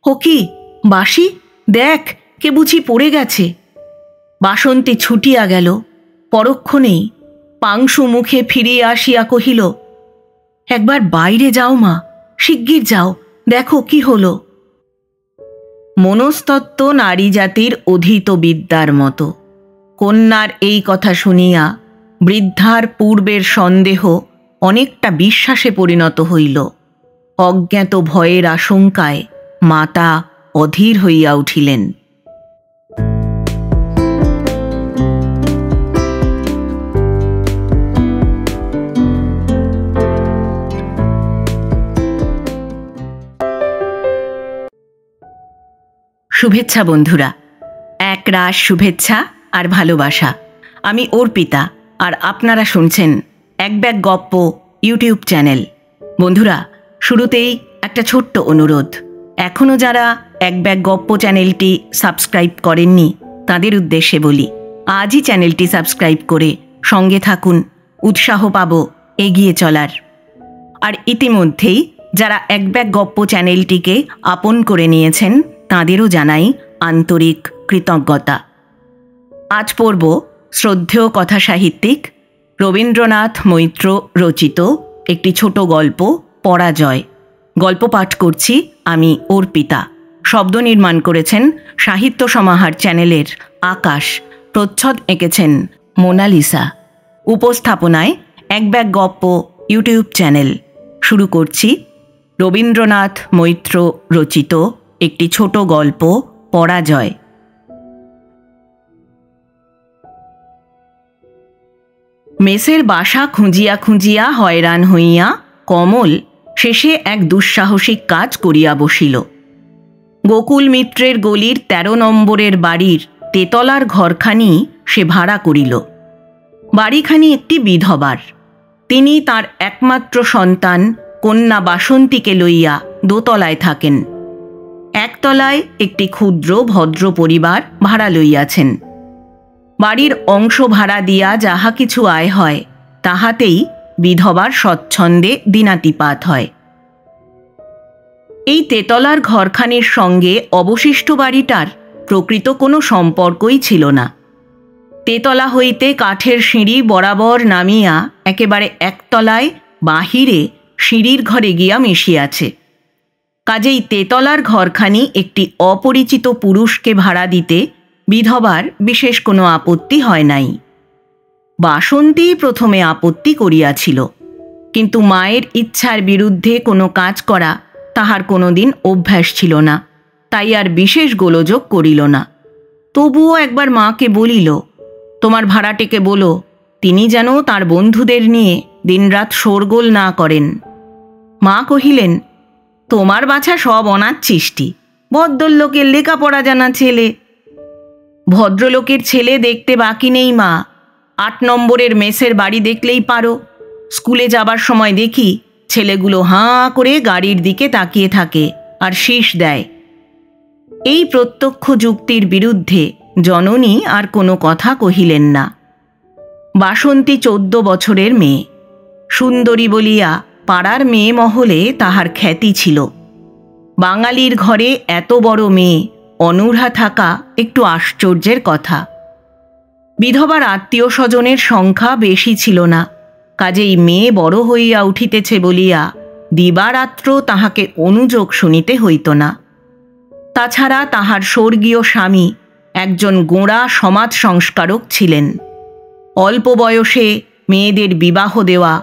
Hockey বাসি, দেখ কে বুঝি পড়ে গেছে। বাসন্তী ছুটিয়া গেল। পরক্ষণেই পাংশু মুখে ফিরিয়া আসিয়া কহিল, একবার বাইরে যাও মা, শিগগির যাও, দেখো কি হলো। মনস্তত্ত্ব নারী জাতির অধীত বিদ্যার মতো। কন্যার এই কথা শুনিয়া বৃদ্ধার পূর্বের সন্দেহ অনেকটা বিশ্বাসে পরিণত হইল। অজ্ঞাত ভয়ের আশঙ্কায় মাতা অধীর হইয়া উঠিলেন। শুভেচ্ছা বন্ধুরা, একরাশ শুভেচ্ছা আর ভালোবাসা। আমি অর্পিতা, আর আপনারা শুনছেন এক ব্যাগ গপ্প ইউটিউব চ্যানেল। বন্ধুরা, শুরুতেই একটা ছোট্ট অনুরোধ। এখনও যারা এক ব্যাগ গপ্প চ্যানেলটি সাবস্ক্রাইব করেননি তাদের উদ্দেশ্যে বলি, আজই চ্যানেলটি সাবস্ক্রাইব করে সঙ্গে থাকুন, উৎসাহ পাব এগিয়ে চলার। আর ইতিমধ্যেই যারা এক ব্যাগ গপ্প চ্যানেলটিকে আপন করে নিয়েছেন তাঁদেরও জানাই আন্তরিক কৃতজ্ঞতা। আজ পড়ব শ্রদ্ধেয় কথা সাহিত্যিক রবীন্দ্রনাথ মৈত্র রচিত একটি ছোট গল্প পরাজয়। গল্প পাঠ করছি আমি অর্পিতা। শব্দ নির্মাণ করেছেন সাহিত্য সমাহার চ্যানেলের আকাশ। প্রচ্ছদ এঁকেছেন মোনালিসা। উপস্থাপনায় এক ব্যাগ গপ্প ইউটিউব চ্যানেল। শুরু করছি রবীন্দ্রনাথ মৈত্র রচিত একটি ছোট গল্প পরাজয়। মেসের বাসা খুঁজিয়া খুঁজিয়া হয়রান হইয়া কমল শেষে এক দুঃসাহসিক কাজ করিয়া বসিল। গোকুল মিত্রের গলির ১৩ নম্বরের বাড়ির তেতলার ঘরখানি সে ভাড়া করিল। বাড়িখানি একটি বিধবার। তিনি তার একমাত্র সন্তান কন্যা বাসন্তীকে লইয়া দোতলায় থাকেন। একতলায় একটি ক্ষুদ্র ভদ্র পরিবার ভাড়া লইয়াছেন। বাড়ির অংশ ভাড়া দিয়া যাহা কিছু আয় হয় তাহাতেই বিধবার স্বচ্ছন্দে দিনাতিপাত হয়। এই তেতলার ঘরখানির সঙ্গে অবশিষ্ট বাড়িটার প্রকৃত কোনো সম্পর্কই ছিল না। তেতলা হইতে কাঠের সিঁড়ি বরাবর নামিয়া একেবারে একতলায় বাহিরে সিঁড়ির ঘরে গিয়া মিশিয়াছে। কাজেই তেতলার ঘরখানি একটি অপরিচিত পুরুষকে ভাড়া দিতে বিধবার বিশেষ কোনো আপত্তি হয় নাই। বাসন্তী প্রথমে আপত্তি করিয়াছিল, কিন্তু মায়ের ইচ্ছার বিরুদ্ধে কোনো কাজ করা তাহার কোনোদিন অভ্যাস ছিল না, তাই আর বিশেষ গোলযোগ করিল না। তবুও একবার মাকে বলিল, তোমার ভাড়াটেকে বলো তিনি যেন তার বন্ধুদের নিয়ে দিনরাত শোরগোল না করেন। মা কহিলেন, তোমার বাছা সব অনাচ্ছিষ্টি, ভদ্রলোকের লেখাপড়া জানা ছেলে। ভদ্রলোকের ছেলে দেখতে বাকি নেই মা। ৮ নম্বরের মেসের বাড়ি দেখলেই পারো। স্কুলে যাবার সময় দেখি ছেলেগুলো হাঁ করে গাড়ির দিকে তাকিয়ে থাকে আর শীষ দেয়। এই প্রত্যক্ষ যুক্তির বিরুদ্ধে জননী আর কোনো কথা কহিলেন না। বাসন্তী 14 বছরের মেয়ে। সুন্দরী বলিয়া পাড়ার মেয়ে মহলে তাহার খ্যাতি ছিল। বাঙালির ঘরে এত বড় মেয়ে অনূঢ়া থাকা একটু আশ্চর্যের কথা। বিধবার আত্মীয় স্বজনের সংখ্যা বেশি ছিল না, কাজেই মেয়ে বড় হইয়া উঠিতেছে বলিয়া দিবারাত্র তাহাকে অনুযোগ শুনিতে হইত না। তাছাড়া তাহার স্বর্গীয় স্বামী একজন গোঁড়া সমাজ সংস্কারক ছিলেন। অল্প বয়সে মেয়েদের বিবাহ দেওয়া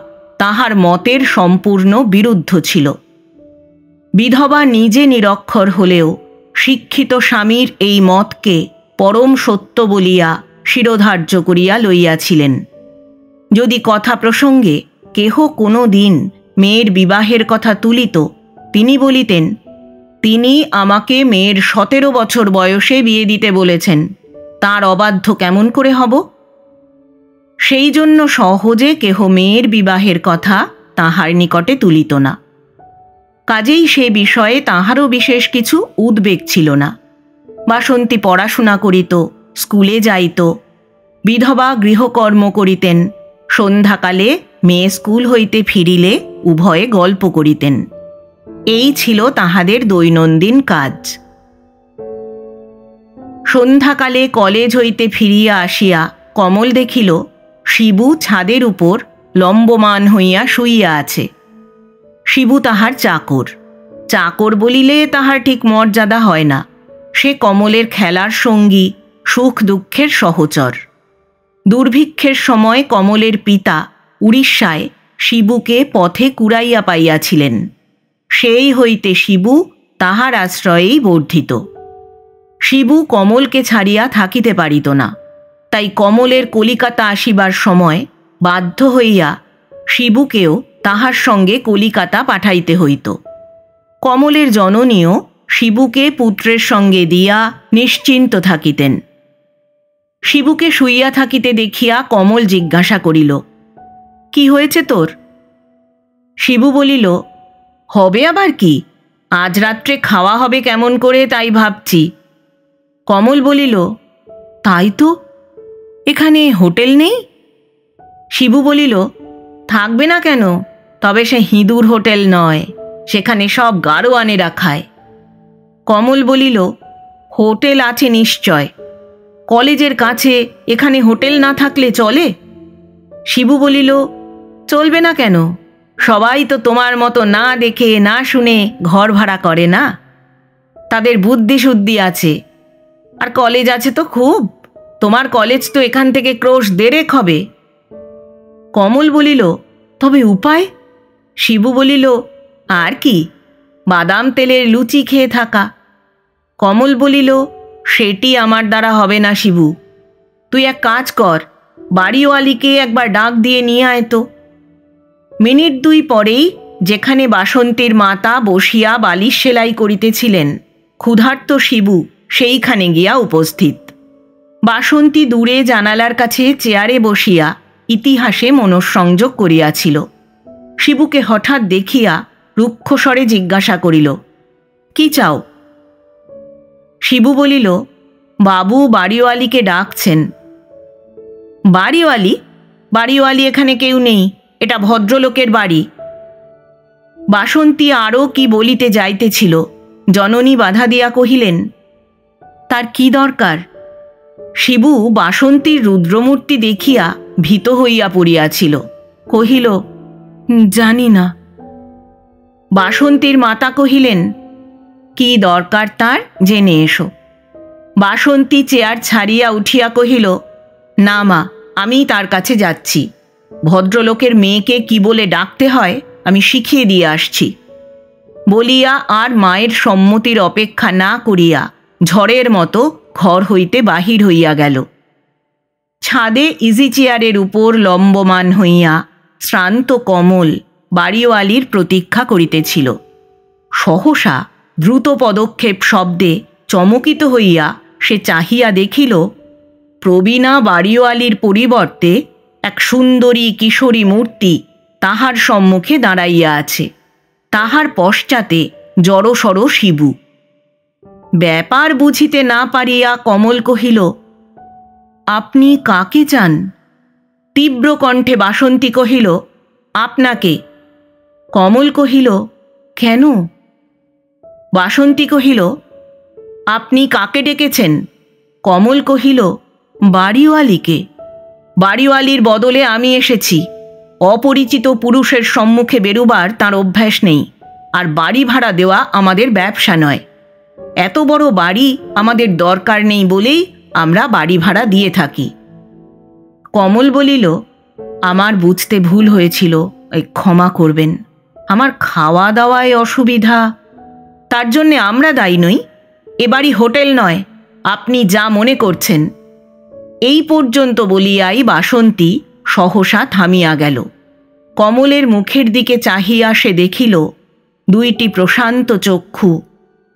তাহার মতের সম্পূর্ণ বিরুদ্ধ ছিল। বিধবা নিজে নিরক্ষর হলেও শিক্ষিত স্বামীর এই মতকে পরম সত্য বলিয়া শিরোধার্য করিয়া লইয়াছিলেন। যদি কথা প্রসঙ্গে কেহ কোনো দিন মেয়ের বিবাহের কথা তুলিত, তিনি বলিতেন, তিনি আমাকে মেয়ের 17 বছর বয়সে বিয়ে দিতে বলেছেন, তার অবাধ্য কেমন করে হব? সেই জন্য সহজে কেহ মেয়ের বিবাহের কথা তাহার নিকটে তুলিত না। কাজেই সে বিষয়ে তাহারও বিশেষ কিছু উদ্বেগ ছিল না। বাসন্তী পড়াশোনা করিত, স্কুলে যাইত। বিধবা গৃহকর্ম করিতেন। সন্ধ্যাকালে মেয়ে স্কুল হইতে ফিরিলে উভয়ে গল্প করিতেন। এই ছিল তাহাদের দৈনন্দিন কাজ। সন্ধ্যাকালে কলেজ হইতে ফিরিয়া আসিয়া কমল দেখিল শিবু ছাদের উপর লম্বমান হইয়া শুইয়া আছে। শিবু তাহার চাকর। চাকর বলিলে তাহার ঠিক মর্যাদা হয় না। সে কমলের খেলার সঙ্গী, সুখ দুঃখের সহচর। দুর্ভিক্ষের সময় কমলের পিতা উড়িষ্যায় শিবুকে পথে কুড়াইয়া পাইয়াছিলেন। সেই হইতে শিবু তাহার আশ্রয়েই বর্ধিত। শিবু কমলকে ছাড়িয়া থাকিতে পারিত না। তাই কমলের কলিকাতা আসিবার সময় বাধ্য হইয়া শিবুকেও তাহার সঙ্গে কলিকাতা পাঠাইতে হইত। কমলের জননীও শিবুকে পুত্রের সঙ্গে দিয়া নিশ্চিন্ত থাকিতেন। শিবুকে শুইয়া থাকিতে দেখিয়া কমল জিজ্ঞাসা করিল, কি হয়েছে তোর? শিবু বলিল, হবে আবার কি, আজ রাত্রে খাওয়া হবে কেমন করে তাই ভাবছি। কমল বলিল, তাই তো, এখানে হোটেল নেই? শিবু বলিল, থাকবে না কেন, তবে সে হিঁদুর হোটেল নয়, সেখানে সব গাড়োয়ানেরা খায়। কমল বলিল, হোটেল আছে নিশ্চয়, কলেজের কাছে এখানে হোটেল না থাকলে চলে? শিবু বলিল, চলবে না কেন, সবাই তো তোমার মতো না দেখে না শুনে ঘর ভাড়া করে না, তাদের বুদ্ধি শুদ্ধি আছে, আর কলেজ আছে তো খুব, তোমার কলেজ তো এখান থেকে ক্রোশ 1.5 হবে। কমল বলিল, তবে উপায়? শিবু বলিল, আর কি, বাদাম তেলের লুচি খেয়ে থাকা। কমল বলিল, সেটি আমার দ্বারা হবে না শিবু, তুই এক কাজ কর, বাড়িওয়ালিকে একবার ডাক দিয়ে নিয়ে আয় তো। মিনিট 2 পরেই যেখানে বাসন্তীর মাতা বসিয়া বালিশ সেলাই করিতেছিলেন, ক্ষুধার্ত শিবু সেইখানে গিয়া উপস্থিত। বাসন্তী দূরে জানালার কাছে চেয়ারে বসিয়া ইতিহাসে মনঃসংযোগ করিয়াছিল। শিবুকে হঠাৎ দেখিয়া রুক্ষস্বরে জিজ্ঞাসা করিল, কি চাও? শিবু বলিল, বাবু বাড়িওয়ালিকে ডাকছেন। বাড়িওয়ালি? বাড়িওয়ালি এখানে কেউ নেই, এটা ভদ্রলোকের বাড়ি। বাসন্তী আরও কি বলিতে যাইতেছিল, জননী বাধা দিয়া কহিলেন, তার কি দরকার? শিবু বাসন্তীর রুদ্রমূর্তি দেখিয়া ভীত হইয়া পড়িয়াছিল, কহিল, জানি না। বাসন্তীর মাতা কহিলেন, কি দরকার তার, জেনে এসো। বাসন্তী চেয়ার ছাড়িয়া উঠিয়া কহিল, না মা, আমি তার কাছে যাচ্ছি, ভদ্রলোকের মেয়েকে কি বলে ডাকতে হয় আমি শিখিয়ে দিয়ে আসছি। বলিয়া আর মায়ের সম্মতির অপেক্ষা না করিয়া ঝড়ের মতো ঘর হইতে বাহির হইয়া গেল। ছাদে ইজি চেয়ারের উপর লম্বমান হইয়া শ্রান্ত কমল বাড়িওয়ালির প্রতীক্ষা করিতেছিল। সহসা দ্রুত পদক্ষেপ শব্দে চমকিত হইয়া সে চাহিয়া দেখিল, প্রবীণা বাড়িওয়ালির পরিবর্তে এক সুন্দরী কিশোরী মূর্তি তাহার সম্মুখে দাঁড়াইয়া আছে। তাহার পশ্চাতে জড়সড় শিবু। ব্যাপার বুঝিতে না পারিয়া কমল কহিল, আপনি কাকে চান? তীব্র কণ্ঠে বাসন্তী কহিল, আপনাকে। কমল কহিল, কেন? বাসন্তী কহিল, আপনি কাকে ডেকেছেন? কমল কহিল, বাড়িওয়ালিকে। বাড়িওয়ালির বদলে আমি এসেছি। অপরিচিত পুরুষের সম্মুখে বেরুবার তার অভ্যাস নেই, আর বাড়ি ভাড়া দেওয়া আমাদের ব্যবসা নয়। এত বড় বাড়ি আমাদের দরকার নেই বলেই আমরা বাড়ি ভাড়া দিয়ে থাকি। কমল বলিল, আমার বুঝতে ভুল হয়েছিল, ক্ষমা করবেন, আমার খাওয়া দাওয়ায় অসুবিধা, তার জন্যে আমরা দায়ী নই। এ বাড়ি হোটেল নয়, আপনি যা মনে করছেন। এই পর্যন্ত বলিয়াই বাসন্তী সহসা থামিয়া গেল। কমলের মুখের দিকে চাহিয়া সে দেখিল, 2টি প্রশান্ত চক্ষু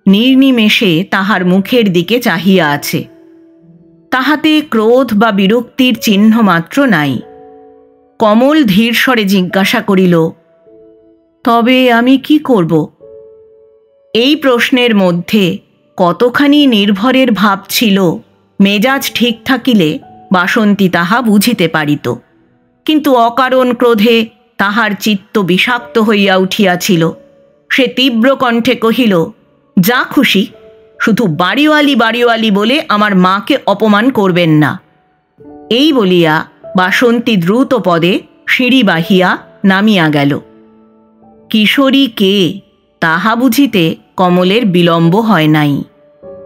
নির্নিমেষে তাহার মুখের দিকে চাহিয়া আছে। তাহাতে ক্রোধ বা বিরক্তির চিহ্ন মাত্র নাই। কমল ধীর স্বরে জিজ্ঞাসা করিল, তবে আমি কি করব? এই প্রশ্নের মধ্যে কতখানি নির্ভরের ভাব ছিল, মেজাজ ঠিক থাকিলে বাসন্তী তাহা বুঝিতে পারিত। কিন্তু অকারণ ক্রোধে তাহার চিত্ত বিষাক্ত হইয়া উঠিয়াছিল। সে তীব্র কণ্ঠে কহিল, যা খুশি, শুধু বাড়িওয়ালি বাড়িওয়ালি বলে আমার মাকে অপমান করবেন না। এই বলিয়া বাসন্তী দ্রুত পদে সিঁড়ি বাহিয়া নামিয়া গেল। কিশোরী কে তাহা বুঝিতে কমলের বিলম্ব হয় নাই।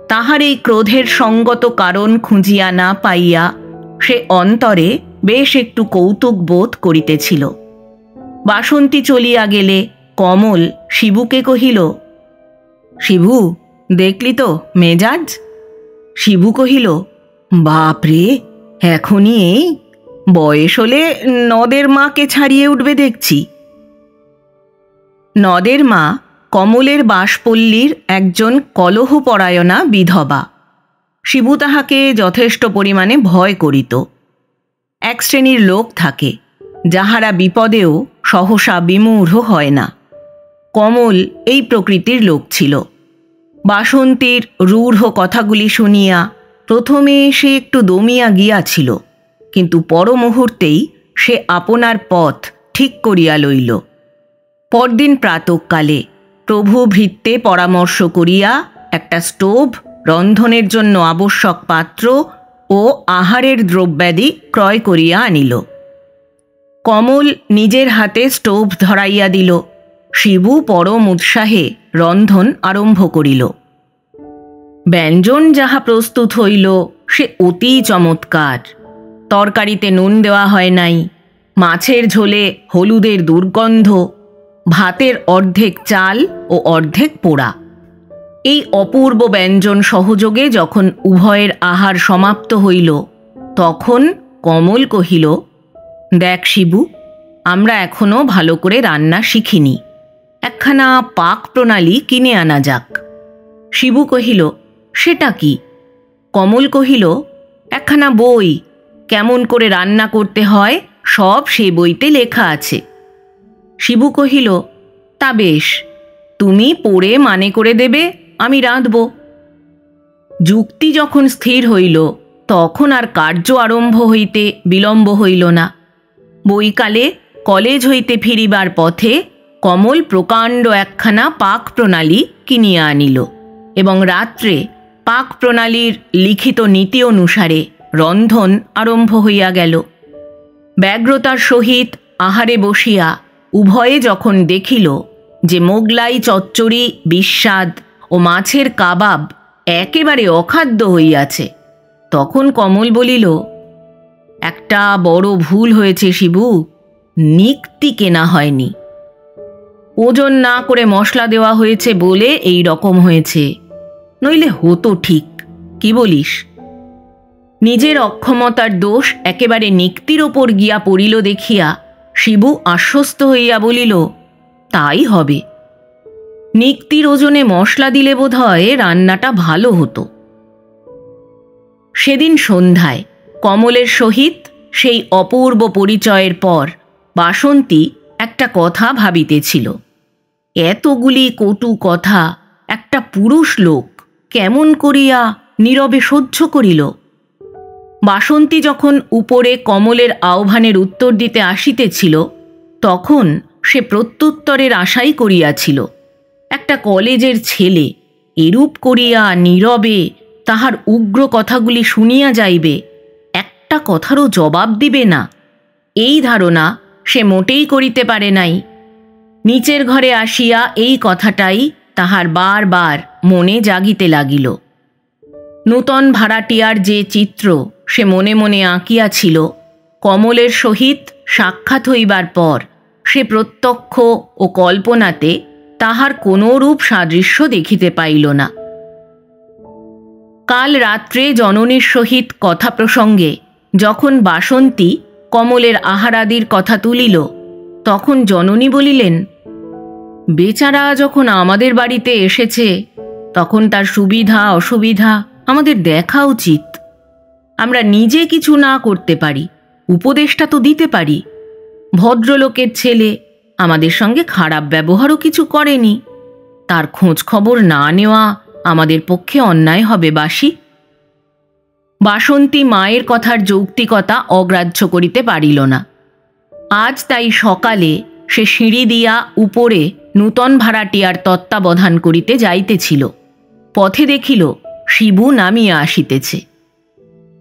তাহার এই ক্রোধের সঙ্গত কারণ খুঁজিয়া না পাইয়া সে অন্তরে বেশ একটু কৌতুক বোধ করিতেছিল। বাসন্তী চলিয়া গেলে কমল শিবুকে কহিল, শিবু, দেখলি তো মেজাজ? শিবু কহিল, বাপরে, এখনই এই বয়স হলে নদের মাকে ছাড়িয়ে উঠবে দেখছি। নদের মা কমলের বাসপল্লীর একজন কলহপরায়ণা বিধবা। শিবু তাহাকে যথেষ্ট পরিমাণে ভয় করিত। এক শ্রেণীর লোক থাকে যাহারা বিপদেও সহসা বিমূঢ় হয় না। কমল এই প্রকৃতির লোক ছিল। বাসন্তীর রূঢ় কথাগুলি শুনিয়া প্রথমে সে একটু দমিয়া গিয়াছিল, কিন্তু পর মুহূর্তেই সে আপনার পথ ঠিক করিয়া লইল। পরদিন প্রাতঃকালে প্রভু ভৃত্যে পরামর্শ করিয়া একটা স্টোভ, রন্ধনের জন্য আবশ্যক পাত্র ও আহারের দ্রব্যাদি ক্রয় করিয়া আনিল। কমল নিজের হাতে স্টোভ ধরাইয়া দিল। শিবু পরম উৎসাহে রন্ধন আরম্ভ করিল। ব্যঞ্জন যাহা প্রস্তুত হইল সে অতি চমৎকার। তরকারিতে নুন দেওয়া হয় নাই, মাছের ঝোলে হলুদের দুর্গন্ধ, ভাতের অর্ধেক চাল ও অর্ধেক পোড়া। এই অপূর্ব ব্যঞ্জন সহযোগে যখন উভয়ের আহার সমাপ্ত হইল, তখন কমল কহিল, দেখ শিবু, আমরা এখনো ভালো করে রান্না শিখিনি, একখানা পাক প্রণালী কিনে আনা যাক। শিবু কহিল, সেটা কি? কমল কহিল, একখানা বই, কেমন করে রান্না করতে হয় সব সেই বইতে লেখা আছে। শিবু কহিল, তা বেশ, তুমি পড়ে মানে করে দেবে, আমি রাঁধব। যুক্তি যখন স্থির হইল, তখন আর কার্য আরম্ভ হইতে বিলম্ব হইল না। বৈকালে কলেজ হইতে ফিরিবার পথে কমল প্রকাণ্ড একখানা পাক প্রণালী কিনিয়া আনিল এবং রাত্রে পাক প্রণালীর লিখিত নীতি অনুসারে রন্ধন আরম্ভ হইয়া গেল। ব্যগ্রতার সহিত আহারে বসিয়া উভয়ে যখন দেখিল যে মোগলাই চচ্চড়ি বিস্বাদ ও মাছের কাবাব একেবারে অখাদ্য হইয়াছে, তখন কমল বলিল, একটা বড় ভুল হয়েছে শিবু, নিক্তি কেনা হয়নি। ওজন না করে মশলা দেওয়া হয়েছে বলে এই রকম হয়েছে, নইলে হতো ঠিক, কি বলিস? নিজের অক্ষমতার দোষ একেবারে নিক্তির ওপর গিয়া পড়িল দেখিয়া শিবু আশ্বস্ত হইয়া বলিল, তাই হবে। নিক্তির ওজনে মশলা দিলে বোধ হয় রান্নাটা ভালো হতো। সেদিন সন্ধ্যায় কমলের সহিত সেই অপূর্ব পরিচয়ের পর বাসন্তী একটা কথা ভাবিতেছিল। এতগুলি কটু কথা একটা পুরুষ লোক কেমন করিয়া নীরবে সহ্য করিল? বাসন্তী যখন উপরে কমলের আহ্বানের উত্তর দিতে আসিতেছিল, তখন সে প্রত্যুত্তরের আশাই করিয়াছিল একটা কলেজের ছেলে এরূপ করিয়া নীরবে তাহার উগ্র কথাগুলি শুনিয়া যাইবে, একটা কথারও জবাব দিবে না, এই ধারণা সে মোটেই করিতে পারে নাই। নিচের ঘরে আসিয়া এই কথাটাই তাহার বার বার মনে জাগিতে লাগিল। নূতন ভাড়াটিয়ার যে চিত্র সে মনে মনে আঁকিয়াছিল, কমলের সহিত সাক্ষাৎ হইবার পর সে প্রত্যক্ষ ও কল্পনাতে তাহার কোনো রূপ সাদৃশ্য দেখিতে পাইল না। কাল রাত্রে জননীর সহিত কথা প্রসঙ্গে যখন বাসন্তী কমলের আহারাদির কথা তুলিল, তখন জননী বলিলেন, বেচারা যখন আমাদের বাড়িতে এসেছে, তখন তার সুবিধা অসুবিধা আমাদের দেখা উচিত। আমরা নিজে কিছু না করতে পারি, উপদেশটা তো দিতে পারি। ভদ্রলোকের ছেলে আমাদের সঙ্গে খারাপ ব্যবহারও কিছু করেনি, তার খোঁজ খবর না নেওয়া আমাদের পক্ষে অন্যায় হবে বাসি। বাসন্তী মায়ের কথার যৌক্তিকতা অগ্রাহ্য করিতে পারিল না। আজ তাই সকালে সে সিঁড়ি দিয়া উপরে নূতন ভাড়াটিয়ার তত্ত্বাবধান করিতে যাইতেছিল। পথে দেখিল শিবু নামিয়া আসিতেছে।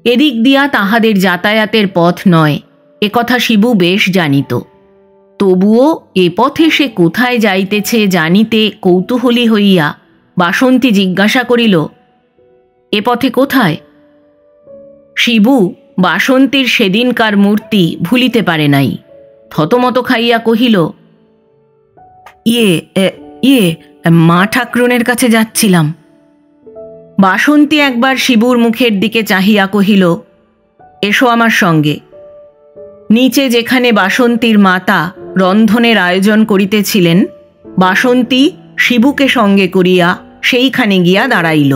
এদিক দিয়া তাহাদের যাতায়াতের পথ নয়, একথা শিবু বেশ জানিত। তবুও এ পথে সে কোথায় যাইতেছে জানিতে কৌতূহলী হইয়া বাসন্তী জিজ্ঞাসা করিল, এ পথে কোথায়? শিবু বাসন্তীর সেদিনকার মূর্তি ভুলিতে পারে নাই। থতমত খাইয়া কহিল, ইয়ে ইয়ে মা ঠাকরুনের কাছে যাচ্ছিলাম। বাসন্তী একবার শিবুর মুখের দিকে চাহিয়া কহিল, এসো আমার সঙ্গে। নিচে যেখানে বাসন্তীর মাতা রন্ধনের আয়োজন করিতেছিলেন, বাসন্তী শিবুকে সঙ্গে করিয়া সেইখানে গিয়া দাঁড়াইল।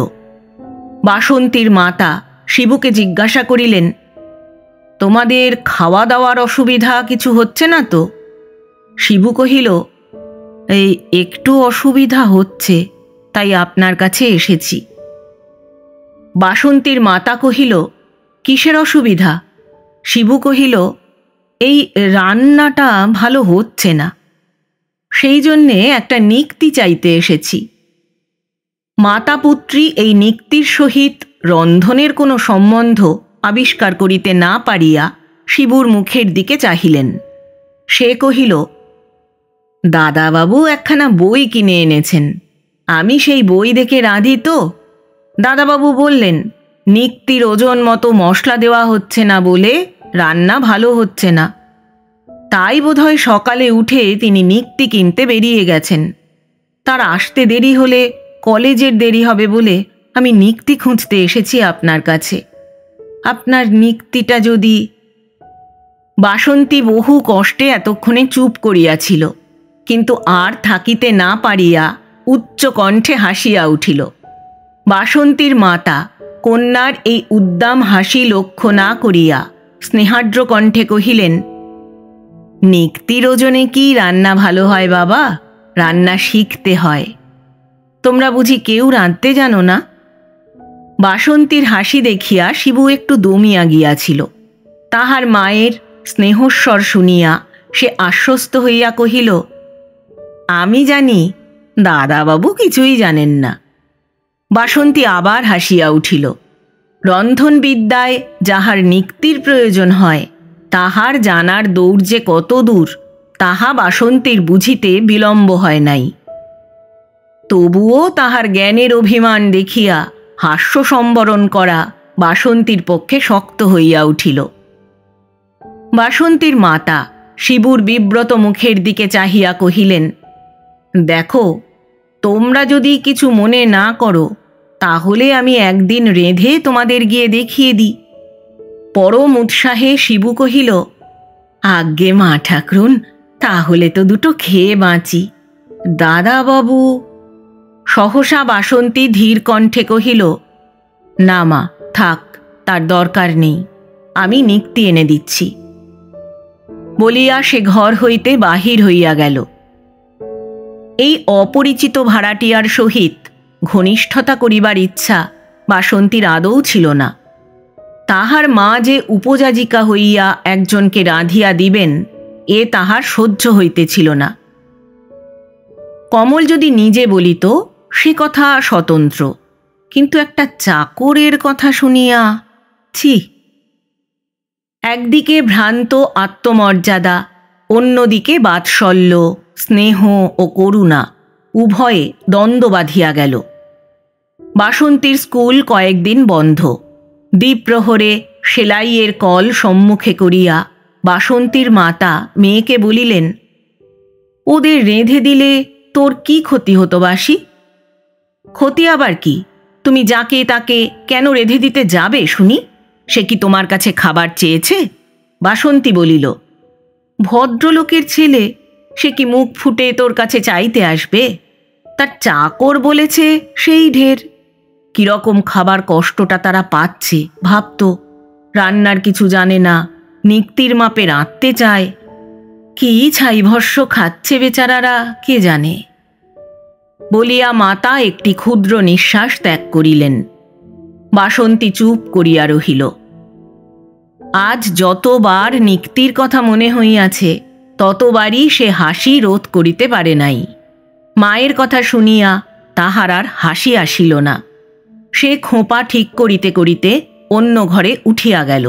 বাসন্তীর মাতা শিবুকে জিজ্ঞাসা করিলেন, তোমাদের খাওয়া দাওয়ার অসুবিধা কিছু হচ্ছে না তো? শিবু কহিল, এই একটু অসুবিধা হচ্ছে, তাই আপনার কাছে এসেছি। বাসন্তীর মাতা কহিল, কিসের অসুবিধা? শিবু কহিল, এই রান্নাটা ভালো হচ্ছে না, সেই জন্যে একটা নিক্তি চাইতে এসেছি। মাতা পুত্রী এই নিক্তির সহিত রন্ধনের কোনো সম্বন্ধ আবিষ্কার করিতে না পারিয়া শিবুর মুখের দিকে চাহিলেন। সে কহিল, দাদাবাবু একখানা বই কিনে এনেছেন, আমি সেই বই দেখে রাঁধি তো। দাদাবাবু বললেন, নিক্তির ওজন মতো মশলা দেওয়া হচ্ছে না বলে রান্না ভালো হচ্ছে না। তাই বোধহয় সকালে উঠে তিনি নিক্তি কিনতে বেরিয়ে গেছেন। তার আসতে দেরি হলে কলেজের দেরি হবে বলে আমি নিক্তি খুঁজতে এসেছি আপনার কাছে। আপনার নিক্তিটা যদি। বাসন্তী বহু কষ্টে এতক্ষণে চুপ করিয়াছিল, কিন্তু আর থাকিতে না পারিয়া উচ্চ কণ্ঠে হাসিয়া উঠিল। বাসন্তীর মাতা কন্যার এই উদ্দাম হাসি লক্ষ্য না করিয়া স্নেহার্দ্র কণ্ঠে কহিলেন, নিক্তির ওজনে কি রান্না ভালো হয় বাবা? রান্না শিখতে হয়। তোমরা বুঝি কেউ রাঁধতে জানো না? বাসন্তীর হাসি দেখিয়া শিবু একটু দমিয়া গিয়াছিল। তাহার মায়ের স্নেহস্বর শুনিয়া সে আশ্বস্ত হইয়া কহিল, আমি জানি, দাদাবাবু কিছুই জানেন না। বাসন্তী আবার হাসিয়া উঠিল। রন্ধনবিদ্যায় যাহার নিক্তির প্রয়োজন হয়, তাহার জানার দৌড় যে কত দূর, তাহা বাসন্তীর বুঝিতে বিলম্ব হয় নাই। তবুও তাহার জ্ঞানের অভিমান দেখিয়া হাস্য সম্বরণ করা বাসন্তীর পক্ষে শক্ত হইয়া উঠিল। বাসন্তীর মাতা শিবুর বিব্রত মুখের দিকে চাহিয়া কহিলেন, দেখো, তোমরা যদি কিছু মনে না করো, তাহলে আমি একদিন রেঁধে তোমাদের গিয়ে দেখিয়ে দিই। পরম উৎসাহে শিবু কহিল, আজ্ঞে মা ঠাকরুন, তাহলে তো দুটো খেয়ে বাঁচি। দাদাবাবু। সহসা বাসন্তী ধীর কণ্ঠে কহিল, না মা, থাক, তার দরকার নেই, আমি নিক্তি এনে দিচ্ছি। বলিয়া সে ঘর হইতে বাহির হইয়া গেল। এই অপরিচিত ভাড়াটিয়ার সহিত ঘনিষ্ঠতা করিবার ইচ্ছা বাসন্তীর আদৌ ছিল না। তাহার মা যে উপযাজিকা হইয়া একজনকে রাঁধিয়া দিবেন, এ তাহার সহ্য হইতেছিল না। কমল যদি নিজে বলিত সে কথা স্বতন্ত্র, কিন্তু একটা চাকরের কথা শুনিয়া ছি। একদিকে ভ্রান্ত আত্মমর্যাদা, অন্যদিকে বাৎসল্য, স্নেহ ও করুণা উভয়ে দ্বন্দ্ব বাঁধিয়া গেল। বাসন্তীর স্কুল কয়েকদিন বন্ধ। দ্বিপ্রহরে সেলাইয়ের কল সম্মুখে করিয়া বাসন্তীর মাতা মেয়েকে বলিলেন, ওদের রেঁধে দিলে তোর কি ক্ষতি হতো বাসি? ক্ষতি আবার কি? তুমি যাকে তাকে কেন রেঁধে দিতে যাবে শুনি? সে কি তোমার কাছে খাবার চেয়েছে? বাসন্তী বলিল, ভদ্রলোকের ছেলে, সে কি মুখ ফুটে তোর কাছে চাইতে আসবে? তার চাকর বলেছে সেই ঢের। কিরকম খাবার কষ্টটা তারা পাচ্ছে ভাবতো। রান্নার কিছু জানে না, নিক্তির মাপে রাঁধতে চায়। কি ছাইভস্য খাচ্ছে বেচারারা, কে জানে। বলিয়া মাতা একটি ক্ষুদ্র নিঃশ্বাস ত্যাগ করিলেন। বাসন্তী চুপ করিয়া রহিল। আজ যতবার নিক্তির কথা মনে হইয়াছে, ততবারই সে হাসি রোধ করিতে পারে নাই। মায়ের কথা শুনিয়া তাহার আর হাসি আসিল না। সে খোঁপা ঠিক করিতে করিতে অন্য ঘরে উঠিয়া গেল।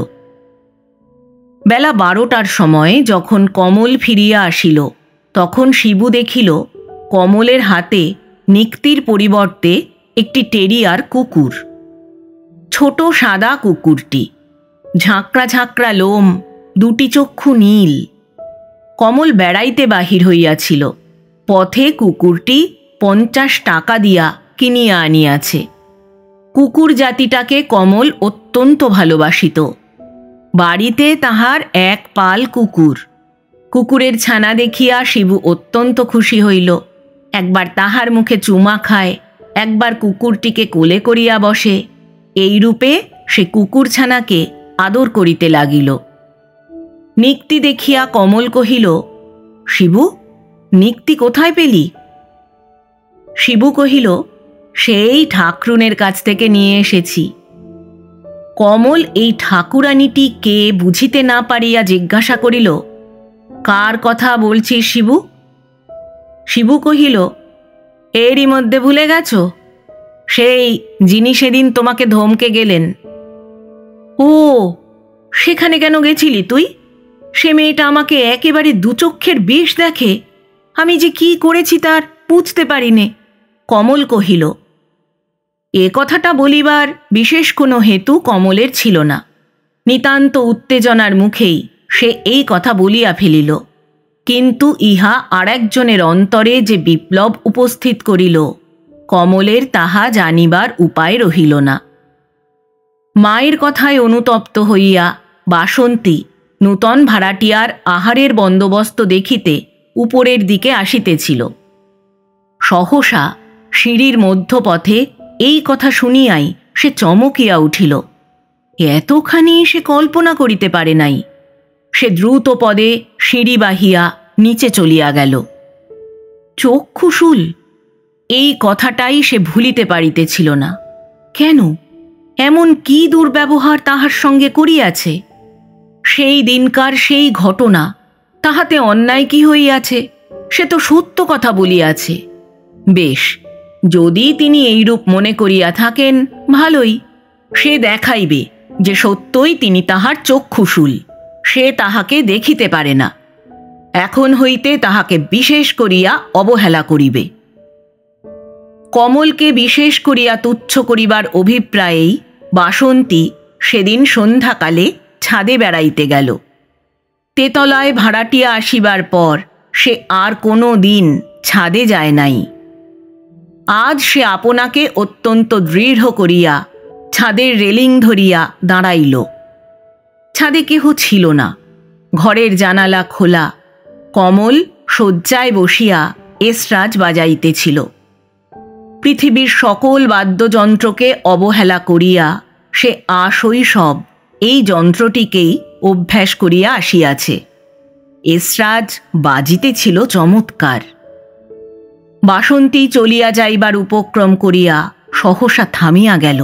বেলা 12টার সময় যখন কমল ফিরিয়া আসিল, তখন শিবু দেখিল কমলের হাতে নিক্তির পরিবর্তে একটি টেরিয়ার কুকুর। ছোট সাদা কুকুরটি, ঝাঁকড়া ঝাঁকড়া লোম, দুটি চক্ষু নীল। কমল বেড়াইতে বাহির হইয়াছিল। পথে কুকুরটি 50 টাকা দিয়া কিনিয়া আনিয়াছে। কুকুর জাতিটাকে কমল অত্যন্ত ভালোবাসিত। বাড়িতে তাহার এক পাল কুকুর। কুকুরের ছানা দেখিয়া শিবু অত্যন্ত খুশি হইল। একবার তাহার মুখে চুমা খায়, একবার কুকুরটিকে কোলে করিয়া বসে। এইরূপে সে কুকুর ছানাকে আদর করিতে লাগিল। নিক্তি দেখিয়া কমল কহিল, শিবু, নিক্তি কোথায় পেলি? শিবু কহিল, সেই ঠাকরুনের কাছ থেকে নিয়ে এসেছি। কমল এই ঠাকুরানীটি কে বুঝিতে না পারিয়া জিজ্ঞাসা করিল, কার কথা বলছিস শিবু? শিবু কহিল, এরই মধ্যে ভুলে গেছ? সেই যিনি সেদিন তোমাকে ধমকে গেলেন। ও, সেখানে কেন গেছিলি তুই? সে মেয়েটা আমাকে একেবারে দুচক্ষের বিষ দেখে। আমি যে কি করেছি তার বুঝতে পারিনে। কমল কহিল। এ কথাটা বলিবার বিশেষ কোনো হেতু কমলের ছিল না। নিতান্ত উত্তেজনার মুখেই সে এই কথা বলিয়া ফেলিল। কিন্তু ইহা আর একজনের অন্তরে যে বিপ্লব উপস্থিত করিল, কমলের তাহা জানিবার উপায় রহিল না। মায়ের কথায় অনুতপ্ত হইয়া বাসন্তী নূতন ভাড়াটিয়ার আহারের বন্দোবস্ত দেখিতে উপরের দিকে আসিতেছিল। সহসা সিঁড়ির মধ্যপথে এই কথা শুনিয়াই সে চমকিয়া উঠিল। এতখানি সে কল্পনা করিতে পারে নাই। সে দ্রুত পদে সিঁড়ি বাহিয়া নিচে চলিয়া গেল। চক্ষুশূল, এই কথাটাই সে ভুলিতে পারিতেছিল না। কেন, এমন কি দুর্ব্যবহার তাহার সঙ্গে করিয়াছে? সেই দিনকার সেই ঘটনা, তাহাতে অন্যায় কি হইয়াছে? সে তো সত্য কথা বলিয়াছে। বেশ, যদি তিনি এইরূপ মনে করিয়া থাকেন, ভালোই। সে দেখাইবে যে সত্যই তিনি তাহার চক্ষুশূল। সে তাহাকে দেখিতে পারে না। এখন হইতে তাহাকে বিশেষ করিয়া অবহেলা করিবে। কমলকে বিশেষ করিয়া তুচ্ছ করিবার অভিপ্রায়েই বাসন্তী সেদিন সন্ধ্যাকালে ছাদে বেড়াইতে গেল। তেতলায় ভাড়াটিয়া আসিবার পর সে আর কোনো দিন ছাদে যায় নাই। আজ সে আপনাকে অত্যন্ত দৃঢ় করিয়া ছাদের রেলিং ধরিয়া দাঁড়াইল। ছাদে কেহ ছিল না। ঘরের জানালা খোলা। কমল শয্যায় বসিয়া এসরাজ বাজাইতেছিল। পৃথিবীর সকল বাদ্যযন্ত্রকে অবহেলা করিয়া সে আশৈশব এই যন্ত্রটিকেই অভ্যাস করিয়া আসিয়াছে। এসরাজ বাজিতেছিল চমৎকার। বাসন্তী চলিয়া যাইবার উপক্রম করিয়া সহসা থামিয়া গেল।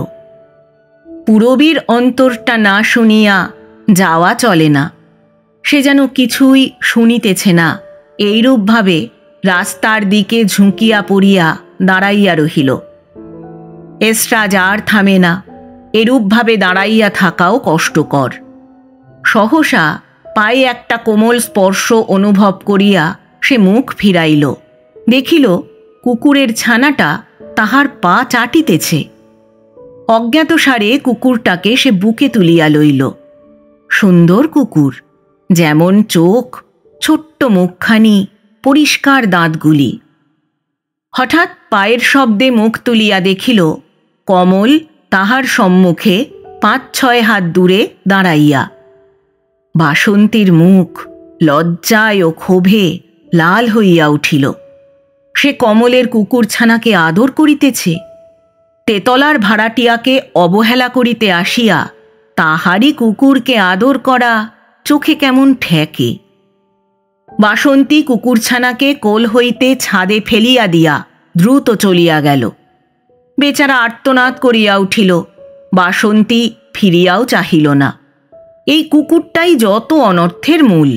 পুরবীর অন্তরটা না শুনিয়া যাওয়া চলে না। সে যেন কিছুই শুনিতেছে না, এইরূপভাবে রাস্তার দিকে ঝুঁকিয়া পড়িয়া দাঁড়াইয়া রহিল। এসরাজ আর থামে না। এরূপভাবে দাঁড়াইয়া থাকাও কষ্টকর। সহসা পায়ে একটা কোমল স্পর্শ অনুভব করিয়া সে মুখ ফিরাইল। দেখিল কুকুরের ছানাটা তাহার পা চাটিতেছে। অজ্ঞাতসারে কুকুরটাকে সে বুকে তুলিয়া লইল। সুন্দর কুকুর, যেমন চোখ, ছোট্ট মুখখানি, পরিষ্কার দাঁতগুলি। হঠাৎ পায়ের শব্দে মুখ তুলিয়া দেখিল কমল তাহার সম্মুখে 5-6 হাত দূরে দাঁড়াইয়া। বাসন্তীর মুখ লজ্জায় ও ক্ষোভে লাল হইয়া উঠিল। সে কমলের কুকুরছানাকে আদর করিতেছে। তেতলার ভাড়াটিয়াকে অবহেলা করিতে আসিয়া তাহারই কুকুরকে আদর করা চোখে কেমন ঠেকে। বাসন্তী কুকুরছানাকে কোল হইতে ছাদে ফেলিয়া দিয়া দ্রুত চলিয়া গেল। বেচারা আর্তনাদ করিয়া উঠিল। বাসন্তী ফিরিয়াও চাহিল না। এই কুকুরটাই যত অনর্থের মূল।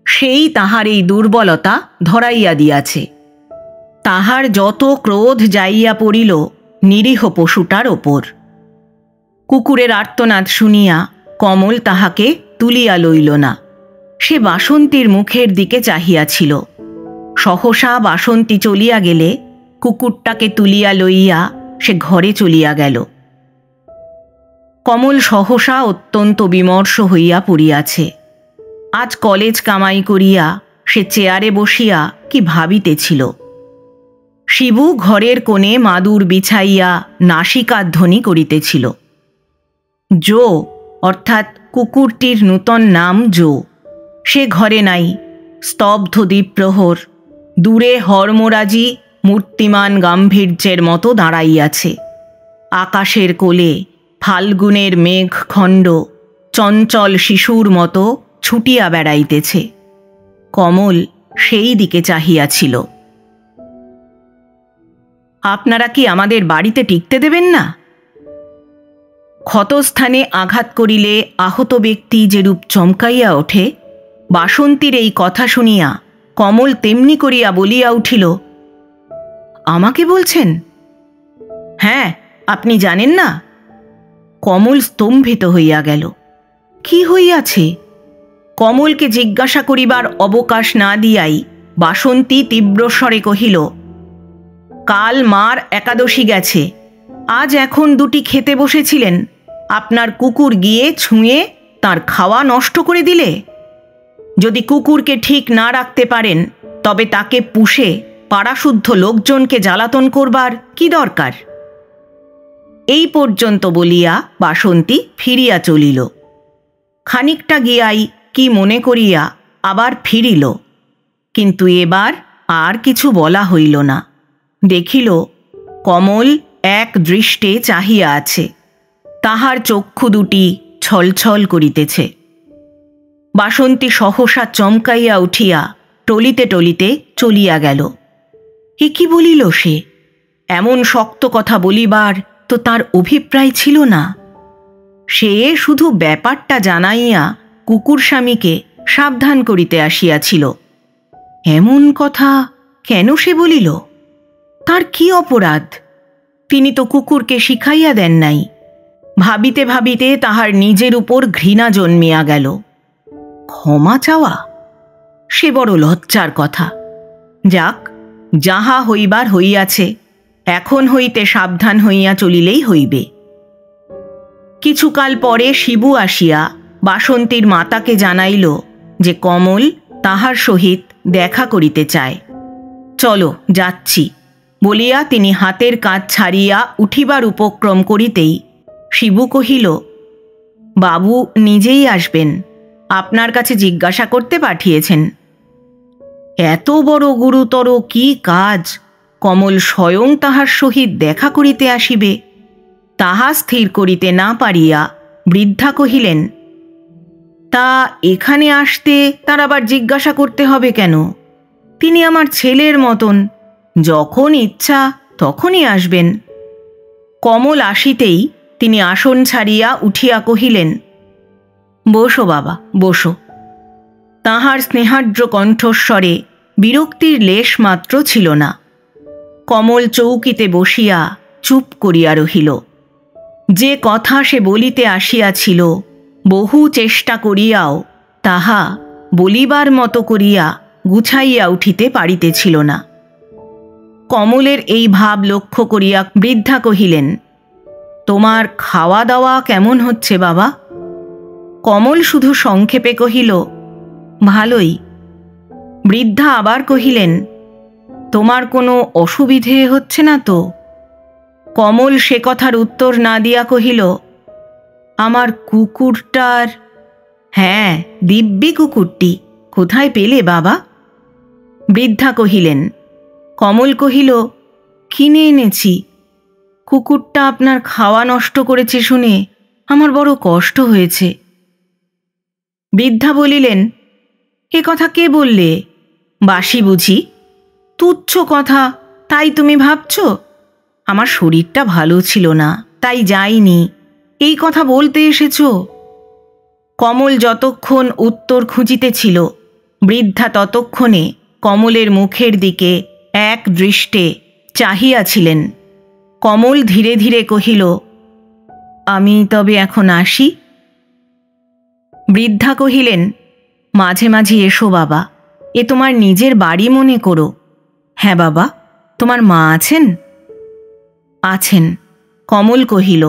সেই তাহার এই দুর্বলতা ধরাইয়া দিয়াছে। তাহার যত ক্রোধ যাইয়া পড়িল নিরীহ পশুটার ওপর। কুকুরের আর্তনাদ শুনিয়া কমল তাহাকে তুলিয়া লইল না। সে বাসন্তীর মুখের দিকে চাহিয়াছিল। সহসা বাসন্তী চলিয়া গেলে কুকুরটাকে তুলিয়া লইয়া সে ঘরে চলিয়া গেল। কমল সহসা অত্যন্ত বিমর্ষ হইয়া পড়িয়াছে। আজ কলেজ কামাই করিয়া সে চেয়ারে বসিয়া কি ভাবিতেছিল। শিবু ঘরের কোণে মাদুর বিছাইয়া নাসিকাধ্বনি করিতেছিল। জো অর্থাৎ কুকুরটির নূতন নাম জো, সে ঘরে নাই। স্তব্ধ দ্বীপ্রহর দূরে হরমোরাজি মূর্তিমান গাম্ভীর্যের মতো দাঁড়াইয়াছে। আকাশের কোলে ফাল্গুনের মেঘখণ্ড চঞ্চল শিশুর মতো ছুটিয়া বেড়াইতেছে। কমল সেই দিকে চাহিয়াছিল। আপনারা কি আমাদের বাড়িতে টিকতে দেবেন না? ক্ষতস্থানে আঘাত করিলে আহত ব্যক্তি যেরূপ চমকাইয়া ওঠে, বাসন্তীর এই কথা শুনিয়া কমল তেমনি করিয়া বলিয়া উঠিল, আমাকে বলছেন? হ্যাঁ, আপনি জানেন না? কমল স্তম্ভিত হইয়া গেল। কি হইয়াছে? কমলকে জিজ্ঞাসা করিবার অবকাশ না দিয়াই বাসন্তী তীব্রস্বরে কহিল, কাল মার একাদশী গেছে, আজ এখন দুটি খেতে বসেছিলেন, আপনার কুকুর গিয়ে ছুঁয়ে তার খাওয়া নষ্ট করে দিলে। যদি কুকুরকে ঠিক না রাখতে পারেন তবে তাকে পুষে পাড়াশুদ্ধ লোকজনকে জ্বালাতন করবার কি দরকার? এই পর্যন্ত বলিয়া বাসন্তী ফিরিয়া চলিল। খানিকটা গিয়াই কি মনে করিয়া আবার ফিরিল, কিন্তু এবার আর কিছু বলা হইল না। দেখিল কমল এক দৃষ্টে চাহিয়া আছে, তাহার চক্ষু দুটি ছলছল করিতেছে। বাসন্তী সহসা চমকাইয়া উঠিয়া টলিতে টলিতে চলিয়া গেল। এ কি বলিল সে? এমন শক্ত কথা বলিবার তো তার অভিপ্রায় ছিল না। সে শুধু ব্যাপারটা জানাইয়া কুকুর স্বামীকে সাবধান করিতে আসিয়াছিল। এমন কথা কেন সে বলিল? তার কি অপরাধ? তিনি তো কুকুরকে শিখাইয়া দেন নাই। ভাবিতে ভাবিতে তাহার নিজের উপর ঘৃণা জন্মিয়া গেল। ক্ষমা চাওয়া? সে বড় লজ্জার কথা। যাক, যাহা হইবার হইয়াছে, এখন হইতে সাবধান হইয়া চলিলেই হইবে। কিছুকাল পরে শিবু আসিয়া বাসন্তীর মাতাকে জানাইল যে কমল তাহার সহিত দেখা করিতে চায়। চলো যাচ্ছি বলিয়া তিনি হাতের কাজ ছাড়িয়া উঠিবার উপক্রম করিতেই শিবু কহিল, বাবু নিজেই আসবেন, আপনার কাছে জিজ্ঞাসা করতে পাঠিয়েছেন। এত বড় গুরুতর কি কাজ কমল স্বয়ং তাহার সহিত দেখা করিতে আসিবে, তাহা স্থির করিতে না পারিয়া বৃদ্ধা কহিলেন, তা এখানে আসতে তার আবার জিজ্ঞাসা করতে হবে কেন? তিনি আমার ছেলের মতন, যখন ইচ্ছা তখনই আসবেন। কমল আসিতেই তিনি আসন ছাড়িয়া উঠিয়া কহিলেন, বসো বাবা, বসো। তাহার স্নেহার্দ্র কণ্ঠস্বরে বিরক্তির লেশ মাত্র ছিল না। কমল চৌকিতে বসিয়া চুপ করিয়া রহিল। যে কথা সে বলিতে আসিয়াছিল, বহু চেষ্টা করিয়াও তাহা বলিবার মতো করিয়া গুছাইয়া উঠিতে পারিতেছিল না। কমলের এই ভাব লক্ষ্য করিয়া বৃদ্ধা কহিলেন, তোমার খাওয়া দাওয়া কেমন হচ্ছে বাবা? কমল শুধু সংক্ষেপে কহিল, ভালোই। বৃদ্ধা আবার কহিলেন, তোমার কোনো অসুবিধে হচ্ছে না তো? কমল সে কথার উত্তর না দিয়া কহিল, আমার কুকুরটার। হ্যাঁ, দিব্যি কুকুরটি কোথায় পেলে বাবা? বৃদ্ধা কহিলেন। কমল কহিল, কিনে এনেছি। কুকুরটা আপনার খাওয়া নষ্ট করেছে শুনে আমার বড় কষ্ট হয়েছে। বৃদ্ধা বলিলেন, এ কথা কে বললে? বাসি বুঝি? তুচ্ছ কথা, তাই তুমি ভাবছ? আমার শরীরটা ভালো ছিল না, তাই যাইনি, এই কথা বলতে এসেছ? কমল যতক্ষণ উত্তর খুঁজিতেছিল, বৃদ্ধা ততক্ষণে কমলের মুখের দিকে এক দৃষ্টে চাহিয়াছিলেন। কমল ধীরে ধীরে কহিল, আমি তবে এখন আসি। বৃদ্ধা কহিলেন, মাঝে মাঝে এসো বাবা, এ তোমার নিজের বাড়ি মনে করো। হ্যাঁ বাবা, তোমার মা আছেন? আছেন। কমল কহিল।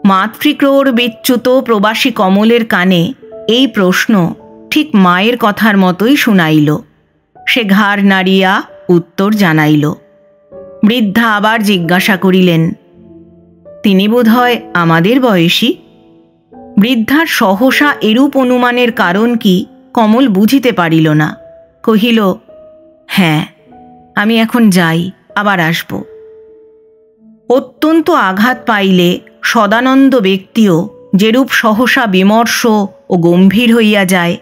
মাতৃক্রোড় বিচ্যুত প্রবাসী কমলের কানে এই প্রশ্ন ঠিক মায়ের কথার মতোই শুনাইল। সে ঘাড় নাড়িয়া উত্তর জানাইল। বৃদ্ধা আবার জিজ্ঞাসা করিলেন, তিনি বোধহয় আমাদের বয়সী? বৃদ্ধার সহসা এরূপ অনুমানের কারণ কি কমল বুঝিতে পারিল না। কহিল, হ্যাঁ, আমি এখন যাই, আবার আসব। অত্যন্ত আঘাত পাইলে সদানন্দ ব্যক্তিও যেরূপ সহসা বিমর্ষ ও গম্ভীর হইয়া যায়,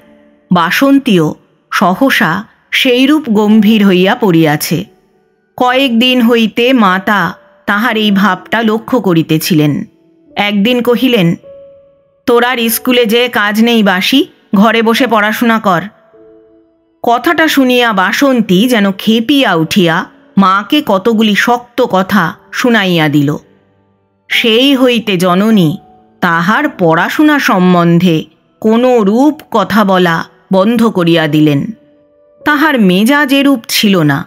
বাসন্তীও সহসা সেইরূপ গম্ভীর হইয়া পড়িয়াছে। কয়েকদিন হইতে মাতা তাহার এই ভাবটা লক্ষ্য করিতেছিলেন। একদিন কহিলেন, তোর আর স্কুলে যে কাজ নেই বাসি, ঘরে বসে পড়াশোনা কর। কথাটা শুনিয়া বাসন্তী যেন খেপিয়া উঠিয়া মাকে কতগুলি শক্ত কথা শুনাইয়া দিল। সেই হইতে জননী তাহার পড়াশোনা সম্বন্ধে কোনো রূপ কথা বলা বন্ধ করিয়া দিলেন। তাহার মেজাজ এরূপ ছিল না।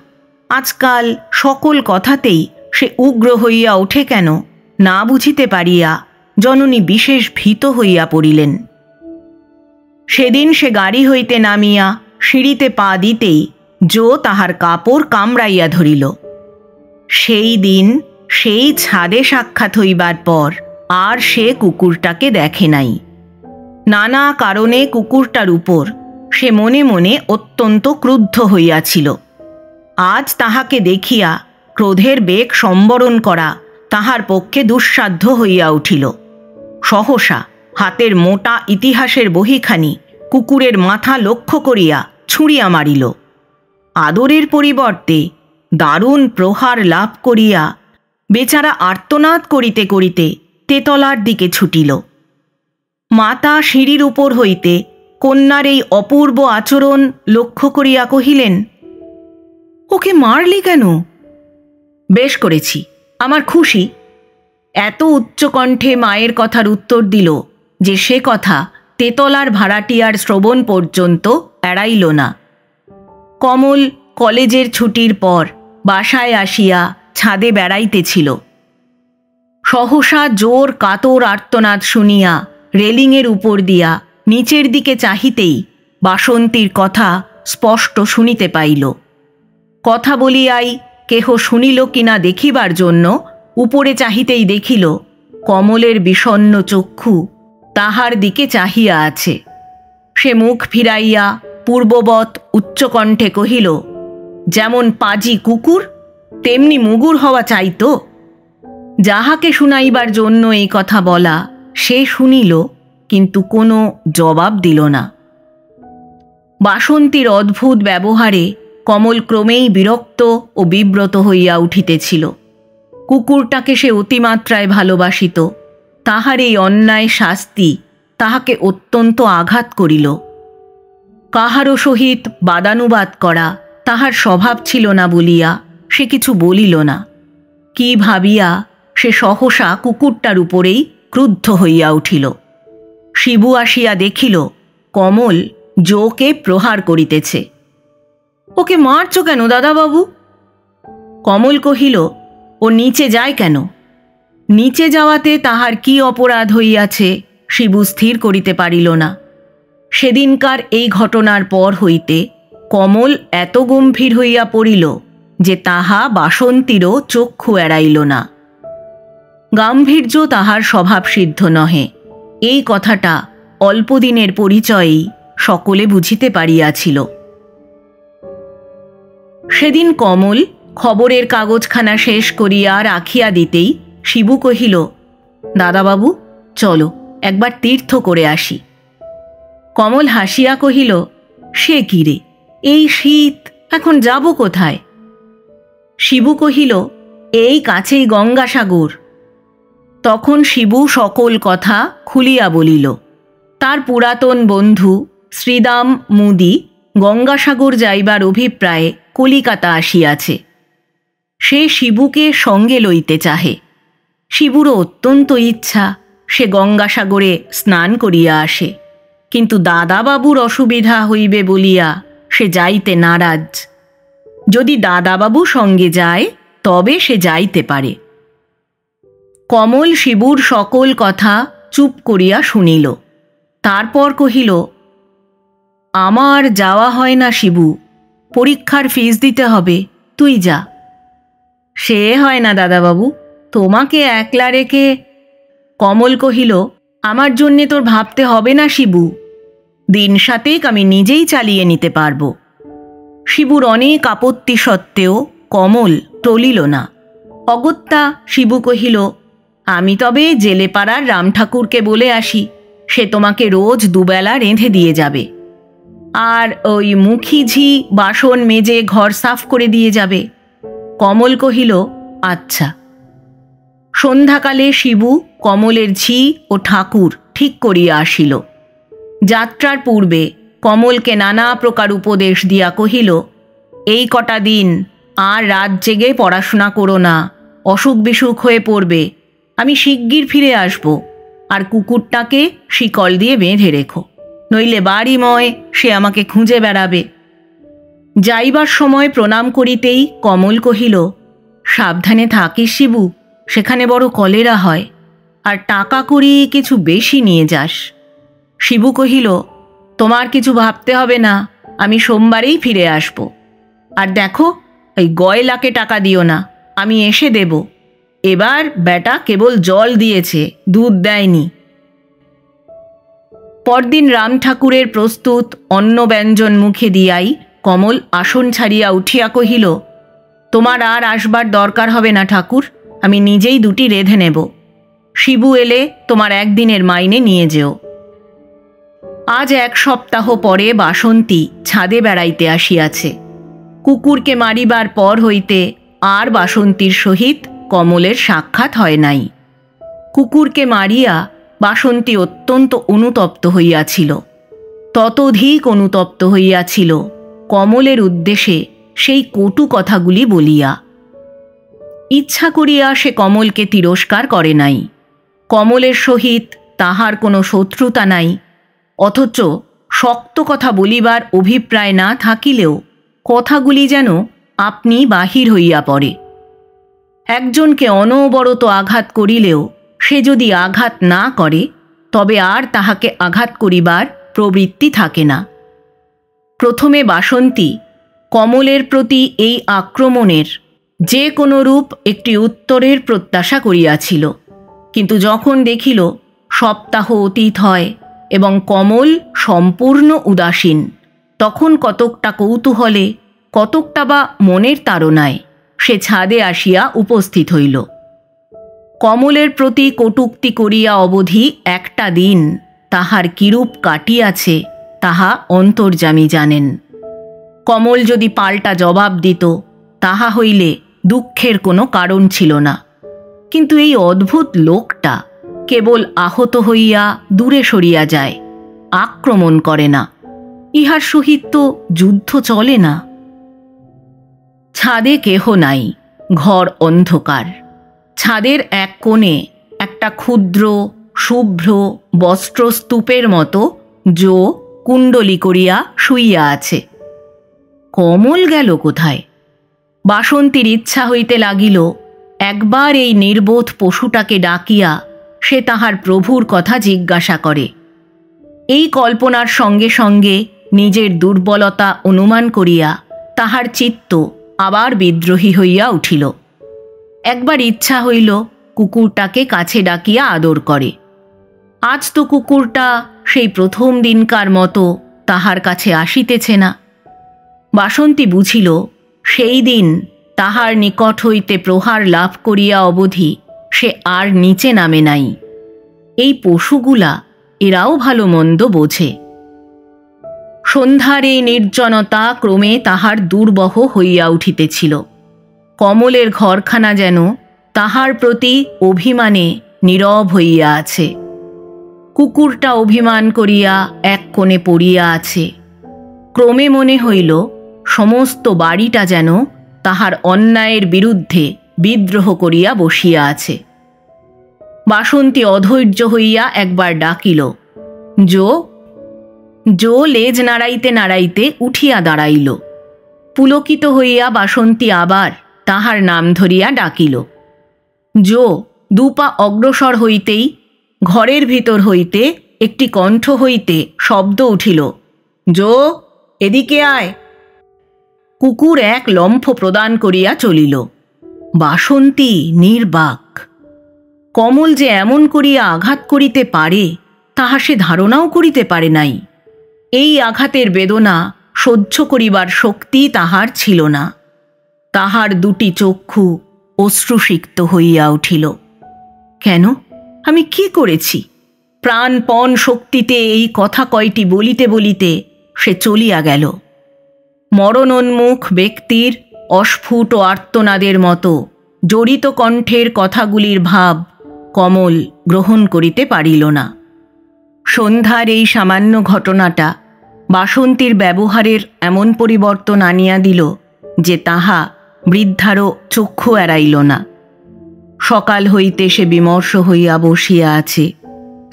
আজকাল সকল কথাতেই সে উগ্র হইয়া ওঠে কেন না বুঝিতে পারিয়া জননী বিশেষ ভীত হইয়া পড়িলেন। সেদিন সে গাড়ি হইতে নামিয়া সিঁড়িতে পা দিতেই জো তাহার কাপড় কামড়াইয়া ধরিল। সেই দিন সেই ছাদে সাক্ষাৎ হইবার পর আর সে কুকুরটাকে দেখে নাই। নানা কারণে কুকুরটার উপর সে মনে মনে অত্যন্ত ক্রুদ্ধ হইয়াছিল। আজ তাহাকে দেখিয়া ক্রোধের বেগ সম্বরণ করা তাহার পক্ষে দুঃসাধ্য হইয়া উঠিল। সহসা হাতের মোটা ইতিহাসের বহিখানি কুকুরের মাথা লক্ষ্য করিয়া ছুঁড়িয়া মারিল। আদরের পরিবর্তে দারুণ প্রহার লাভ করিয়া বেচারা আর্তনাদ করিতে করিতে তেতলার দিকে ছুটিল। মাতা সিঁড়ির উপর হইতে কন্যার এই অপূর্ব আচরণ লক্ষ্য করিয়া কহিলেন, ওকে মারলি কেন? বেশ করেছি, আমার খুশি। এত উচ্চকণ্ঠে মায়ের কথার উত্তর দিল যে সে কথা তেতলার ভাড়াটিয়ার শ্রবণ পর্যন্ত এড়াইল না। কমল কলেজের ছুটির পর বাসায় আসিয়া ছাদে বেড়াইতেছিল। সহসা জোর কাতর আর্তনাদ শুনিয়া রেলিংয়ের উপর দিয়া নিচের দিকে চাহিতেই বাসন্তীর কথা স্পষ্ট শুনিতে পাইল। কথা বলিয়াই কেহ শুনিল কিনা দেখিবার জন্য উপরে চাহিতেই দেখিল কমলের বিষণ্ণ চক্ষু তাহার দিকে চাহিয়া আছে। সে মুখ ফিরাইয়া পূর্ববৎ উচ্চকণ্ঠে কহিল, যেমন পাজি কুকুর তেমনি মুগুর হওয়া চাইত। যাহাকে শুনাইবার জন্য এই কথা বলা সে শুনিল, কিন্তু কোনো জবাব দিল না। বাসন্তীর অদ্ভুত ব্যবহারে কমল ক্রমেই বিরক্ত ও বিব্রত হইয়া উঠিতেছিল। কুকুরটাকে সে অতিমাত্রায় ভালোবাসিত। তাহার এই অন্যায় শাস্তি তাহাকে অত্যন্ত আঘাত করিল। কাহারও সহিত বাদানুবাদ করা তাহার স্বভাব ছিল না বলিয়া সে কিছু বলিল না। কি ভাবিয়া সে সহসা কুকুরটার উপরেই ক্রুদ্ধ হইয়া উঠিল। শিবু আসিয়া দেখিল কমল জোকে প্রহার করিতেছে। ওকে মারছ কেন দাদাবাবু? কমল কহিল, ও নিচে যায় কেন? নিচে যাওয়াতে তাহার কি অপরাধ হইয়াছে শিবু স্থির করিতে পারিল না। সেদিনকার এই ঘটনার পর হইতে কমল এত গম্ভীর হইয়া পড়িল যে তাহা বাসন্তীরও চক্ষু এড়াইল না। গাম্ভীর্য তাহার স্বভাবসিদ্ধ নহে, এই কথাটা অল্পদিনের পরিচয়েই সকলে বুঝিতে পারিয়াছিল। সেদিন কমল খবরের কাগজখানা শেষ করিয়া রাখিয়া দিতেই শিবু কহিল, দাদাবাবু চলো একবার তীর্থ করে আসি। কমল হাসিয়া কহিল, সে কি রে, এই শীত, এখন যাব কোথায়? শিবু কহিল, এই কাছেই গঙ্গাসাগর। তখন শিবু সকল কথা খুলিয়া বলিল। তার পুরাতন বন্ধু শ্রীদাম মুদি গঙ্গাসাগর যাইবার অভিপ্রায়ে কলিকাতা আসিয়াছে। সে শিবুকে সঙ্গে লইতে চাহে। শিবুরও অত্যন্ত ইচ্ছা সে গঙ্গাসাগরে স্নান করিয়া আসে, কিন্তু দাদাবাবুর অসুবিধা হইবে বলিয়া সে যাইতে নারাজ। যদি দাদাবাবু সঙ্গে যায় তবে সে যাইতে পারে। কমল শিবুর সকল কথা চুপ করিয়া শুনিল। তারপর কহিল, আমার যাওয়া হয় না শিবু, পরীক্ষার ফিস দিতে হবে, তুই যা। সে হয় না দাদাবাবু, তোমাকে একলা রেখে। কমল কহিল, আমার জন্যে তোর ভাবতে হবে না শিবু, দিন সাতেক আমি নিজেই চালিয়ে নিতে পারব। শিবুর অনেক আপত্তি সত্ত্বেও কমল টলিল না। অগত্যা শিবু কহিল, আমি তবে জেলেপাড়ার রামঠাকুরকে বলে আসি, সে তোমাকে রোজ দুবেলা রেঁধে দিয়ে যাবে, আর ওই মুখি ঝি বাসন মেজে ঘর সাফ করে দিয়ে যাবে। কমল কহিল, আচ্ছা। সন্ধ্যাকালে শিবু কমলের ঝি ও ঠাকুর ঠিক করিয়া আসিল। যাত্রার পূর্বে কমলকে নানা প্রকার উপদেশ দিয়া কহিল, এই কটা দিন আর রাত জেগে পড়াশোনা করো না, অসুখ বিসুখ হয়ে পড়বে। আমি শিগগির ফিরে আসব, আর কুকুরটাকে শিকল দিয়ে বেঁধে রেখো, নইলে বাড়িময় সে আমাকে খুঁজে বেড়াবে। যাইবার সময় প্রণাম করিতেই কমল কহিল, সাবধানে থাকিস শিবু, সেখানে বড় কলেরা হয়, আর টাকা করি কিছু বেশি নিয়ে যাস। শিবু কহিল, তোমার কিছু ভাবতে হবে না, আমি সোমবারেই ফিরে আসব। আর দেখো, ওই গয়লাকে টাকা দিও না, আমি এসে দেব। এবার বেটা কেবল জল দিয়েছে, দুধ দেয়নি। পরদিন রাম ঠাকুরের প্রস্তুত অন্ন ব্যঞ্জন মুখে দিয়াই কমল আসন ছাড়িয়া উঠিয়া কহিল, তোমার আর আসবার দরকার হবে না ঠাকুর, আমি নিজেই দুটি রেঁধে নেব। শিবু এলে তোমার একদিনের মাইনে নিয়ে যেও। আজ 1 সপ্তাহ পরে বাসন্তী ছাদে বেড়াইতে আসিয়াছে। কুকুরকে মারিবার পর হইতে আর বাসন্তীর সহিত কমলের সাক্ষাৎ হয় নাই। কুকুরকে মারিয়া বাসন্তী অত্যন্ত অনুতপ্ত হইয়াছিল। ততোধিক অনুতপ্ত হইয়াছিল কমলের উদ্দেশ্যে সেই কটু কথাগুলি বলিয়া। ইচ্ছা করিয়া সে কমলকে তিরস্কার করে নাই। কমলের সহিত তাহার কোনো শত্রুতা নাই, অথচ শক্ত কথা বলিবার অভিপ্রায় না থাকিলেও কথাগুলি যেন আপনি বাহির হইয়া পড়ে। একজনকে অনবরত আঘাত করিলেও সে যদি আঘাত না করে তবে আর তাহাকে আঘাত করিবার প্রবৃত্তি থাকে না। প্রথমে বাসন্তী কমলের প্রতি এই আক্রমণের যে কোনো রূপ একটি উত্তরের প্রত্যাশা করিয়াছিল, কিন্তু যখন দেখিল সপ্তাহ অতীত হয় এবং কমল সম্পূর্ণ উদাসীন, তখন কতকটা কৌতূহলে, কতকটা বা মনের তাড়নায় সে ছাদে আসিয়া উপস্থিত হইল। কমলের প্রতি কটূক্তি করিয়া অবধি একটা দিন তাহার কিরূপ কাটিয়াছে তাহা অন্তর্যামী জানেন। কমল যদি পাল্টা জবাব দিত তাহা হইলে দুঃখের কোনো কারণ ছিল না, কিন্তু এই অদ্ভুত লোকটা কেবল আহত হইয়া দূরে সরিয়া যায়, আক্রমণ করে না। ইহার সহিত তো যুদ্ধ চলে না। ছাদে কেহ নাই, ঘর অন্ধকার। ছাদের এক কোণে একটা ক্ষুদ্র শুভ্র বস্ত্রস্তূপের মতো জো কুণ্ডলি করিয়া শুইয়া আছে। কমল গেল কোথায়? বাসন্তীর ইচ্ছা হইতে লাগিল একবার এই নির্বোধ পশুটাকে ডাকিয়া সে তাহার প্রভুর কথা জিজ্ঞাসা করে। এই কল্পনার সঙ্গে সঙ্গে নিজের দুর্বলতা অনুমান করিয়া তাহার চিত্ত আবার বিদ্রোহী হইয়া উঠিল। একবার ইচ্ছা হইল কুকুরটাকে কাছে ডাকিয়া আদর করে। আজ তো কুকুরটা সেই প্রথম দিনকার মতো তাহার কাছে আসিতেছে না। বাসন্তী বুঝিল সেই দিন তাহার নিকট হইতে প্রহার লাভ করিয়া অবধি সে আর নিচে নামে নাই। এই পশুগুলা এরাও ভালো মন্দ বোঝে। সন্ধ্যার এই নির্জনতা ক্রমে তাহার দুর্বহ হইয়া উঠিতেছিল। কমলের ঘরখানা যেন তাহার প্রতি অভিমানে নীরব হইয়া আছে। কুকুরটা অভিমান করিয়া এক কোণে পড়িয়া আছে। ক্রমে মনে হইল সমস্ত বাড়িটা যেন তাহার অন্যায়ের বিরুদ্ধে বিদ্রোহ করিয়া বসিয়া আছে। বাসন্তী অধৈর্য হইয়া একবার ডাকিল, জো। জো লেজ নাড়াইতে নাড়াইতে উঠিয়া দাঁড়াইল। পুলকিত হইয়া বাসন্তী আবার তাহার নাম ধরিয়া ডাকিল। জো দুপা অগ্রসর হইতেই ঘরের ভিতর হইতে একটি কণ্ঠ হইতে শব্দ উঠিল, জো, এদিকে আয়। কুকুর এক লম্ফ প্রদান করিয়া চলিল। বাসন্তী নির্বাক। কমল যে এমন করিয়া আঘাত করিতে পারে তাহা সে ধারণাও করিতে পারে নাই। এই আঘাতের বেদনা সহ্য করিবার শক্তি তাহার ছিল না। তাহার দুটি চক্ষু অশ্রুসিক্ত হইয়া উঠিল। কেন, আমি কি করেছি? প্রাণপণ শক্তিতে এই কথা কয়টি বলিতে বলিতে সে চলিয়া গেল। মরণোন্মুখ ব্যক্তির অস্ফুট আর্তনাদের মতো জড়িত কণ্ঠের কথাগুলির ভাব কমল গ্রহণ করিতে পারিল না। সন্ধ্যার এই সামান্য ঘটনাটা বাসন্তীর ব্যবহারের এমন পরিবর্তন আনিয়া দিল যে তাহা বৃদ্ধারও চক্ষু এড়াইল না। সকাল হইতে সে বিমর্ষ হইয়া বসিয়া আছে।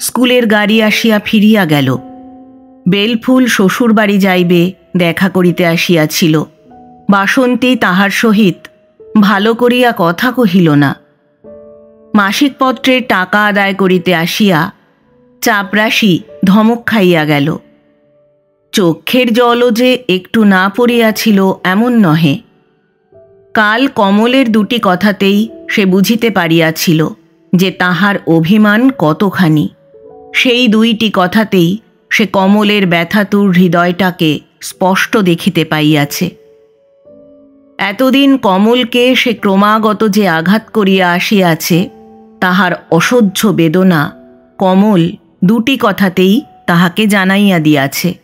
স্কুলের গাড়ি আসিয়া ফিরিয়া গেল। বেলফুল শ্বশুরবাড়ি যাইবে দেখা করিতে আসিয়াছিল। বাসন্তী তাহার সহিত ভালো করিয়া কথা কহিল না। মাসিক পত্রের টাকা আদায় করিতে আসিয়া চাপরাশি ধমক খাইয়া গেল। চক্ষের জলও যে একটু না পড়িয়াছিল এমন নহে। কাল কমলের দুটি কথাতেই সে বুঝিতে পারিয়াছিল যে তাহার অভিমান কতখানি। সেই দুইটি কথাতেই সে কমলের ব্যথাতুর হৃদয়টাকে স্পষ্ট দেখিতে পাইয়াছে। এতদিন কমলকে সে ক্রমাগত যে আঘাত করিয়া আসিয়াছে তাহার অসহ্য বেদনা কমল দুটি কথাতেই তাহাকে জানাইয়া দিয়াছে।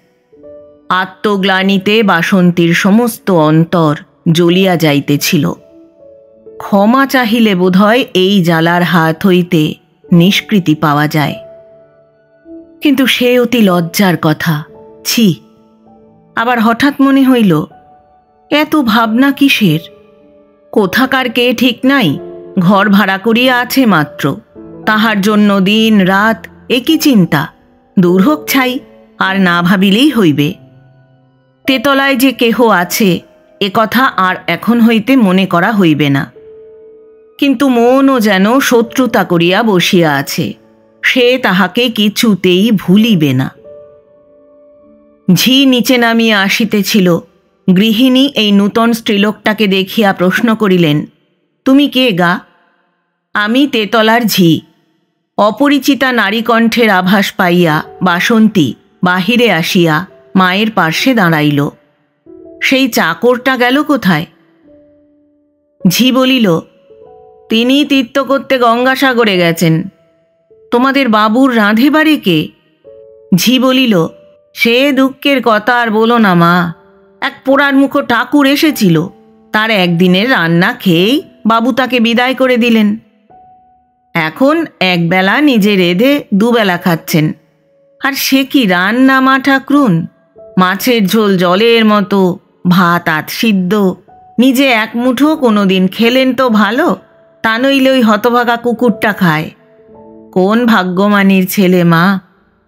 আত্মগ্লানিতে বাসন্তীর সমস্ত অন্তর জ্বলিয়া যাইতেছিল। ক্ষমা চাহিলে বোধহয় এই জ্বালার হাত হইতে নিষ্কৃতি পাওয়া যায়। কিন্তু সে অতি লজ্জার কথা। ছি! আবার হঠাৎ মনে হইল, এত ভাবনা কিসের? কোথাকার কে ঠিক নাই, ঘর ভাড়া করিয়া আছে মাত্র, তাহার জন্য দিন রাত একই চিন্তা। দূর হোক ছাই, আর না ভাবিলেই হইবে। তেতলায় যে কেহ আছে এ কথা আর এখন হইতে মনে করা হইবে না। কিন্তু মনও যেন শত্রুতা করিয়া বসিয়া আছে, সে তাহাকে কিছুতেই ভুলিবে না। ঝি নিচে নামিয়া আসিতেছিল। গৃহিণী এই নূতন স্ত্রীলোকটাকে দেখিয়া প্রশ্ন করিলেন, তুমি কে গা? আমি তেতলার ঝি। অপরিচিতা নারীকণ্ঠের আভাস পাইয়া বাসন্তী বাহিরে আসিয়া মায়ের পার্শ্বে দাঁড়াইল। সেই চাকরটা গেল কোথায়? ঝি বলিল, তিনি তীর্থ করতে গঙ্গাসাগরে গেছেন। তোমাদের বাবুর রাঁধে বাড়ি কে? ঝি বলিল, সে দুঃখের কথা আর বলো না মা। এক পোড়ার মুখো ঠাকুর এসেছিল, তার একদিনের রান্না খেয়েই বাবু তাকে বিদায় করে দিলেন। এখন একবেলা নিজে রেঁধে দুবেলা খাচ্ছেন। আর সে কি রান্না মা ঠাকরুন! মাছের ঝোল জলের মতো, ভাত আধ সিদ্ধ। নিজে এক মুঠো কোনো দিন খেলেন তো ভালো, তা নইলে ওই হতভাগা কুকুরটা খায়। কোন ভাগ্যমানীর ছেলে মা!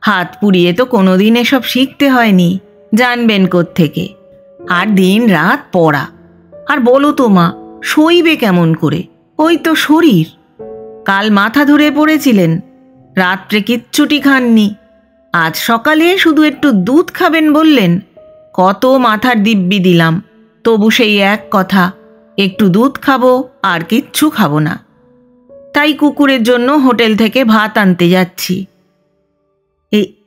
হাত পুড়িয়ে তো কোনোদিন এসব শিখতে হয়নি, জানবেন কোত্থেকে। আর দিন রাত পড়া। আর বলো তো মা, সইবে কেমন করে? ওই তো শরীর। কাল মাথা ধরে পড়েছিলেন, রাত্রে কিচ্ছুটি খাননি। আজ সকালে শুধু একটু দুধ খাবেন বললেন, কত মাথার দিব্যি দিলাম, তবু সেই এক কথা, একটু দুধ খাবো আর কিচ্ছু খাবো না। তাই কুকুরের জন্য হোটেল থেকে ভাত আনতে যাচ্ছি।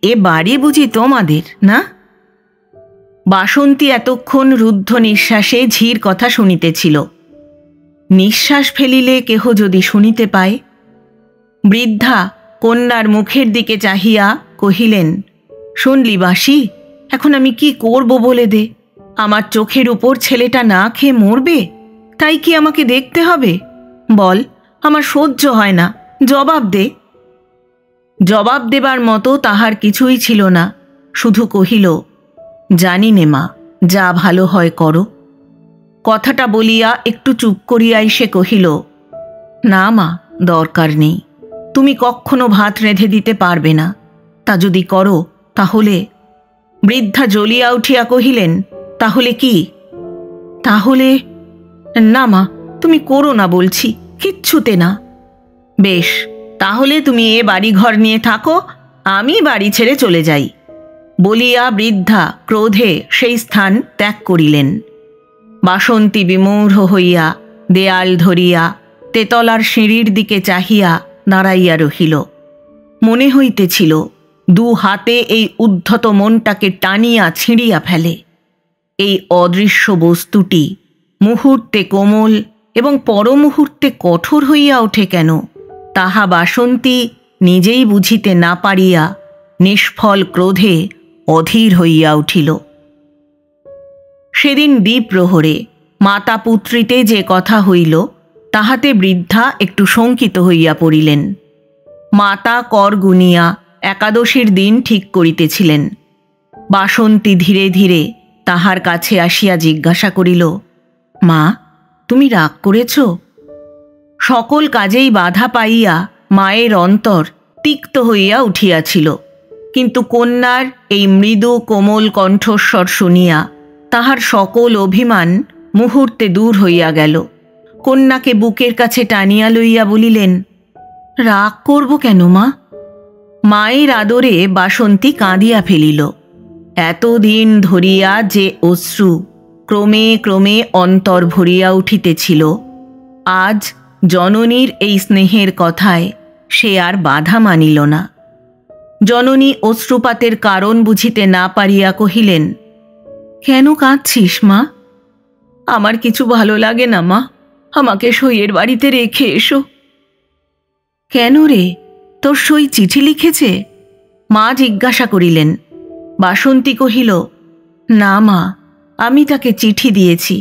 এ বাড়ি বুঝি তোমাদের না? বাসন্তী এতক্ষণ রুদ্ধ নিঃশ্বাসে ঝির কথা শুনিতেছিল। নিঃশ্বাস ফেলিলে কেহ যদি শুনিতে পায়। বৃদ্ধা কন্যার মুখের দিকে চাহিয়া কহিলেন, শুনলি বাসি, এখন আমি কি করব বলে দে। আমার চোখের উপর ছেলেটা না খেয়ে মরবে, তাই কি আমাকে দেখতে হবে? বল, আমার সহ্য হয় না, জবাব দে। জবাব দেবার মতো তাহার কিছুই ছিল না, শুধু কহিল, জানি নে মা। যা ভালো হয় করো। কথাটা বলিয়া একটু চুপ করিয়াই সে কহিল, না মা, দরকার নেই। তুমি কখনো ভাত রেঁধে দিতে পারবে না, তা যদি করো তাহলে। বৃদ্ধা জ্বলিয়া উঠিয়া কহিলেন, তাহলে কি? তাহলে না মা, তুমি করো না বলছি, কিচ্ছুতে না। বেশ, তাহলে তুমি এ বাড়িঘর নিয়ে থাকো, আমি বাড়ি ছেড়ে চলে যাই। বলিয়া বৃদ্ধা ক্রোধে সেই স্থান ত্যাগ করিলেন। বাসন্তী বিমূঢ় হইয়া দেয়াল ধরিয়া তেতলার সিঁড়ির দিকে চাহিয়া দাঁড়াইয়া রহিল। মনে হইতেছিল দু হাতে এই উদ্ধত মনটাকে টানিয়া ছিঁড়িয়া ফেলে। এই অদৃশ্য বস্তুটি মুহূর্তে কোমল এবং পরমুহূর্তে কঠোর হইয়া ওঠে কেন, তাহা বাসন্তী নিজেই বুঝিতে না পারিয়া নিষ্ফল ক্রোধে অধীর হইয়া উঠিল। সেদিন দ্বীপ্রহরে মাতা পুত্রীতে যে কথা হইল, তাহাতে বৃদ্ধা একটু শঙ্কিত হইয়া পড়িলেন। মাতা কর গুনিয়া একাদশীর দিন ঠিক করিতেছিলেন। বাসন্তী ধীরে ধীরে তাহার কাছে আসিয়া জিজ্ঞাসা করিল, মা, তুমি রাগ করেছ? সকল কাজেই বাধা পাইয়া মায়ের অন্তর তিক্ত হইয়া উঠিয়াছিল, কিন্তু কন্যার এই মৃদু কোমল কণ্ঠস্বর শুনিয়া তাহার সকল অভিমান মুহূর্তে দূর হইয়া গেল। কন্যাকে বুকের কাছে টানিয়া লইয়া বলিলেন, রাগ করব কেন মা? মায়ের আদরে বাসন্তী কাঁদিয়া ফেলিল। এতদিন ধরিয়া যে অশ্রু ক্রমে ক্রমে অন্তর ভরিয়া উঠিতেছিল, আজ জননীর এই স্নেহের কথায় সে আর বাধা মানিল না। জননী অশ্রুপাতের কারণ বুঝিতে না পারিয়া কহিলেন, কেন কাঁদছিস মা? আমার কিছু ভালো লাগে না মা, আমাকে সইয়ের বাড়িতে রেখে এসো। কেন রে, তোর সই চিঠি লিখেছে? মা জিজ্ঞাসা করিলেন। বাসন্তী কহিল, না মা, আমি তাকে চিঠি দিয়েছি।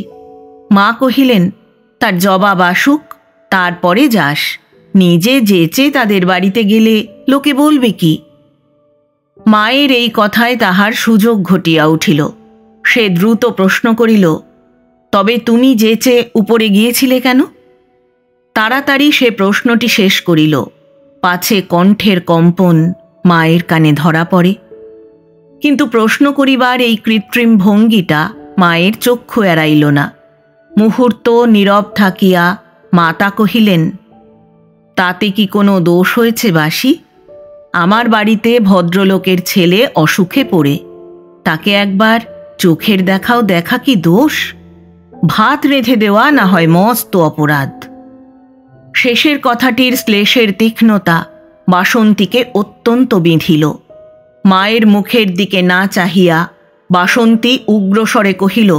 মা কহিলেন, তার জবাব আসুক, তারপরে যাস। নিজে যেচে তাদের বাড়িতে গেলে লোকে বলবে কি? মায়ের এই কথায় তাহার সুযোগ ঘটিয়া উঠিল। সে দ্রুত প্রশ্ন করিল, তবে তুমি যেচে উপরে গিয়েছিলে কেন? তাড়াতাড়ি সে প্রশ্নটি শেষ করিল, পাছে কণ্ঠের কম্পন মায়ের কানে ধরা পড়ে। কিন্তু প্রশ্ন করিবার এই কৃত্রিম ভঙ্গিটা মায়ের চক্ষু এড়াইল না। মুহূর্ত নীরব থাকিয়া মাতা কহিলেন, তাতে কি কোনো দোষ হয়েছে বাসি? আমার বাড়িতে ভদ্রলোকের ছেলে অসুখে পড়ে, তাকে একবার চোখের দেখাও দেখা কি দোষ? ভাত রেঁধে দেওয়া না হয় মস্ত অপরাধ। শেষের কথাটির শ্লেষের তীক্ষ্ণতা বাসন্তীকে অত্যন্ত বিঁধিল। মায়ের মুখের দিকে না চাহিয়া বাসন্তী উগ্রস্বরে কহিল,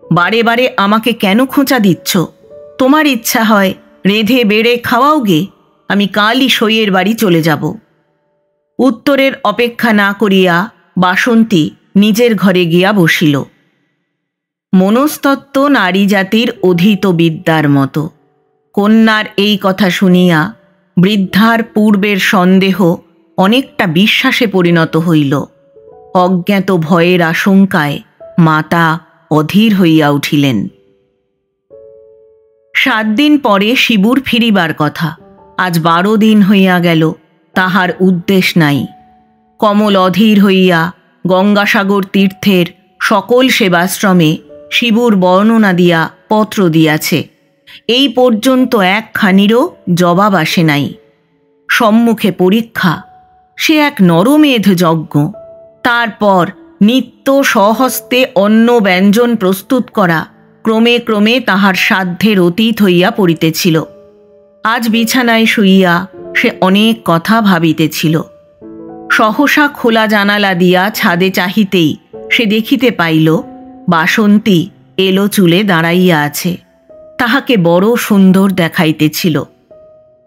বারে বারে আমাকে কেন খোঁচা দিচ্ছ? তোমার ইচ্ছা হয় রেঁধে বেড়ে খাওয়াও গে, আমি কালই সইয়ের বাড়ি চলে যাব। উত্তরের অপেক্ষা না করিয়া বাসন্তী নিজের ঘরে গিয়া বসিল। মনস্তত্ত্ব নারী জাতির অধীত বিদ্যার মতো। কন্যার এই কথা শুনিয়া বৃদ্ধার পূর্বের সন্দেহ অনেকটা বিশ্বাসে পরিণত হইল। অজ্ঞাত ভয়ের আশঙ্কায় মাতা অধীর হইয়া উঠিলেন। 7 দিন পরে শিবুর ফিরিবার কথা। আজ 12 দিন হইয়া গেল, তাহার উদ্দেশ নাই। কমল অধীর হইয়া গঙ্গাসাগর তীর্থের সকল সেবাশ্রমে শিবুর বর্ণনা দিয়া পত্র দিয়াছে। এই পর্যন্ত একখানিরও জবাব আসে নাই। সম্মুখে পরীক্ষা, সে এক নরমেধ যজ্ঞ। তারপর নিত্য স্বহস্তে অন্ন ব্যঞ্জন প্রস্তুত করা ক্রমে ক্রমে তাহার সাধ্যের অতীত হইয়া পড়িতেছিল। আজ বিছানায় শুইয়া সে অনেক কথা ভাবিতেছিল। সহসা খোলা জানালা দিয়া ছাদে চাহিতেই সে দেখিতে পাইল বাসন্তী এলো চুলে দাঁড়াইয়া আছে। তাহাকে বড় সুন্দর দেখাইতেছিল।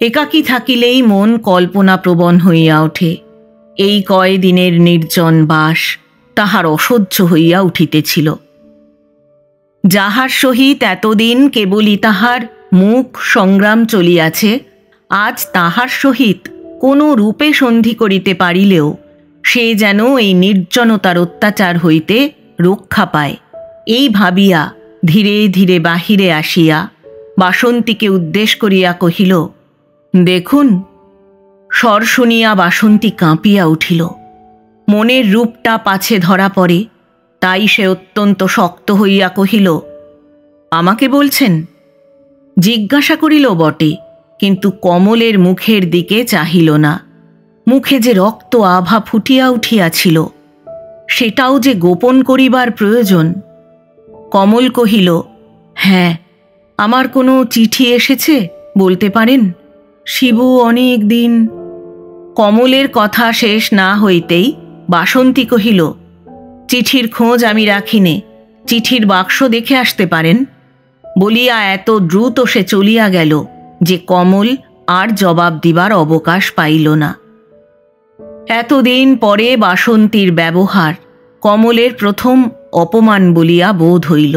একাকী থাকিলেই মন কল্পনাপ্রবণ হইয়া ওঠে। এই কয়দিনের নির্জন বাস তাহার অসহ্য হইয়া উঠিতেছিল। যাহার সহিত এতদিন কেবলই তাহার মুখ সংগ্রাম চলিয়াছে, আজ তাহার সহিত কোনো রূপে সন্ধি করিতে পারিলেও সে যেন এই নির্জনতার অত্যাচার হইতে রক্ষা পায়, এই ভাবিয়া ধীরে ধীরে বাহিরে আসিয়া বাসন্তীকে উদ্দেশ করিয়া কহিল, দেখুন। স্বর শুনিয়া বাসন্তী কাঁপিয়া উঠিল। মনের রূপটা পাছে ধরা পড়ে, তাই সে অত্যন্ত শক্ত হইয়া কহিল, আমাকে বলছেন? জিজ্ঞাসা করিল বটে, কিন্তু কমলের মুখের দিকে চাহিল না। মুখে যে রক্ত আভা ফুটিয়া উঠিয়াছিল, সেটাও যে গোপন করিবার প্রয়োজন। কমল কহিল, হ্যাঁ, আমার কোনো চিঠি এসেছে বলতে পারেন? শিবু অনেক দিন। কমলের কথা শেষ না হইতেই বাসন্তী কহিল, চিঠির খোঁজ আমি রাখিনে, চিঠির বাক্স দেখে আসতে পারেন। বলিয়া এত দ্রুত সে চলিয়া গেল যে কমল আর জবাব দিবার অবকাশ পাইল না। এতদিন পরে বাসন্তীর ব্যবহার কমলের প্রথম অপমান বলিয়া বোধ হইল।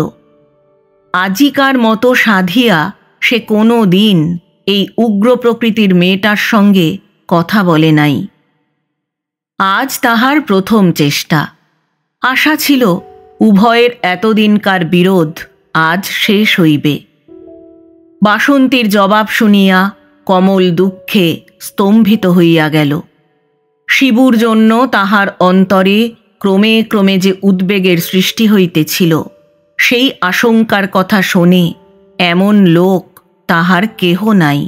আজিকার মতো সাধিয়া সে কোনো দিন এই উগ্র প্রকৃতির মেয়েটার সঙ্গে কথা বলে নাই। আজ তাহার প্রথম চেষ্টা। আশা ছিল উভয়ের এতদিনকার বিরোধ আজ শেষ হইবে। বাসন্তীর জবাব শুনিয়া কমল দুঃখে স্তম্ভিত হইয়া গেল। শিবুর জন্য তাহার অন্তরে ক্রমে ক্রমে যে উদ্বেগের সৃষ্টি হইতেছিল, সেই আশঙ্কার কথা শোনে এমন লোক তাহার কেহ নাই।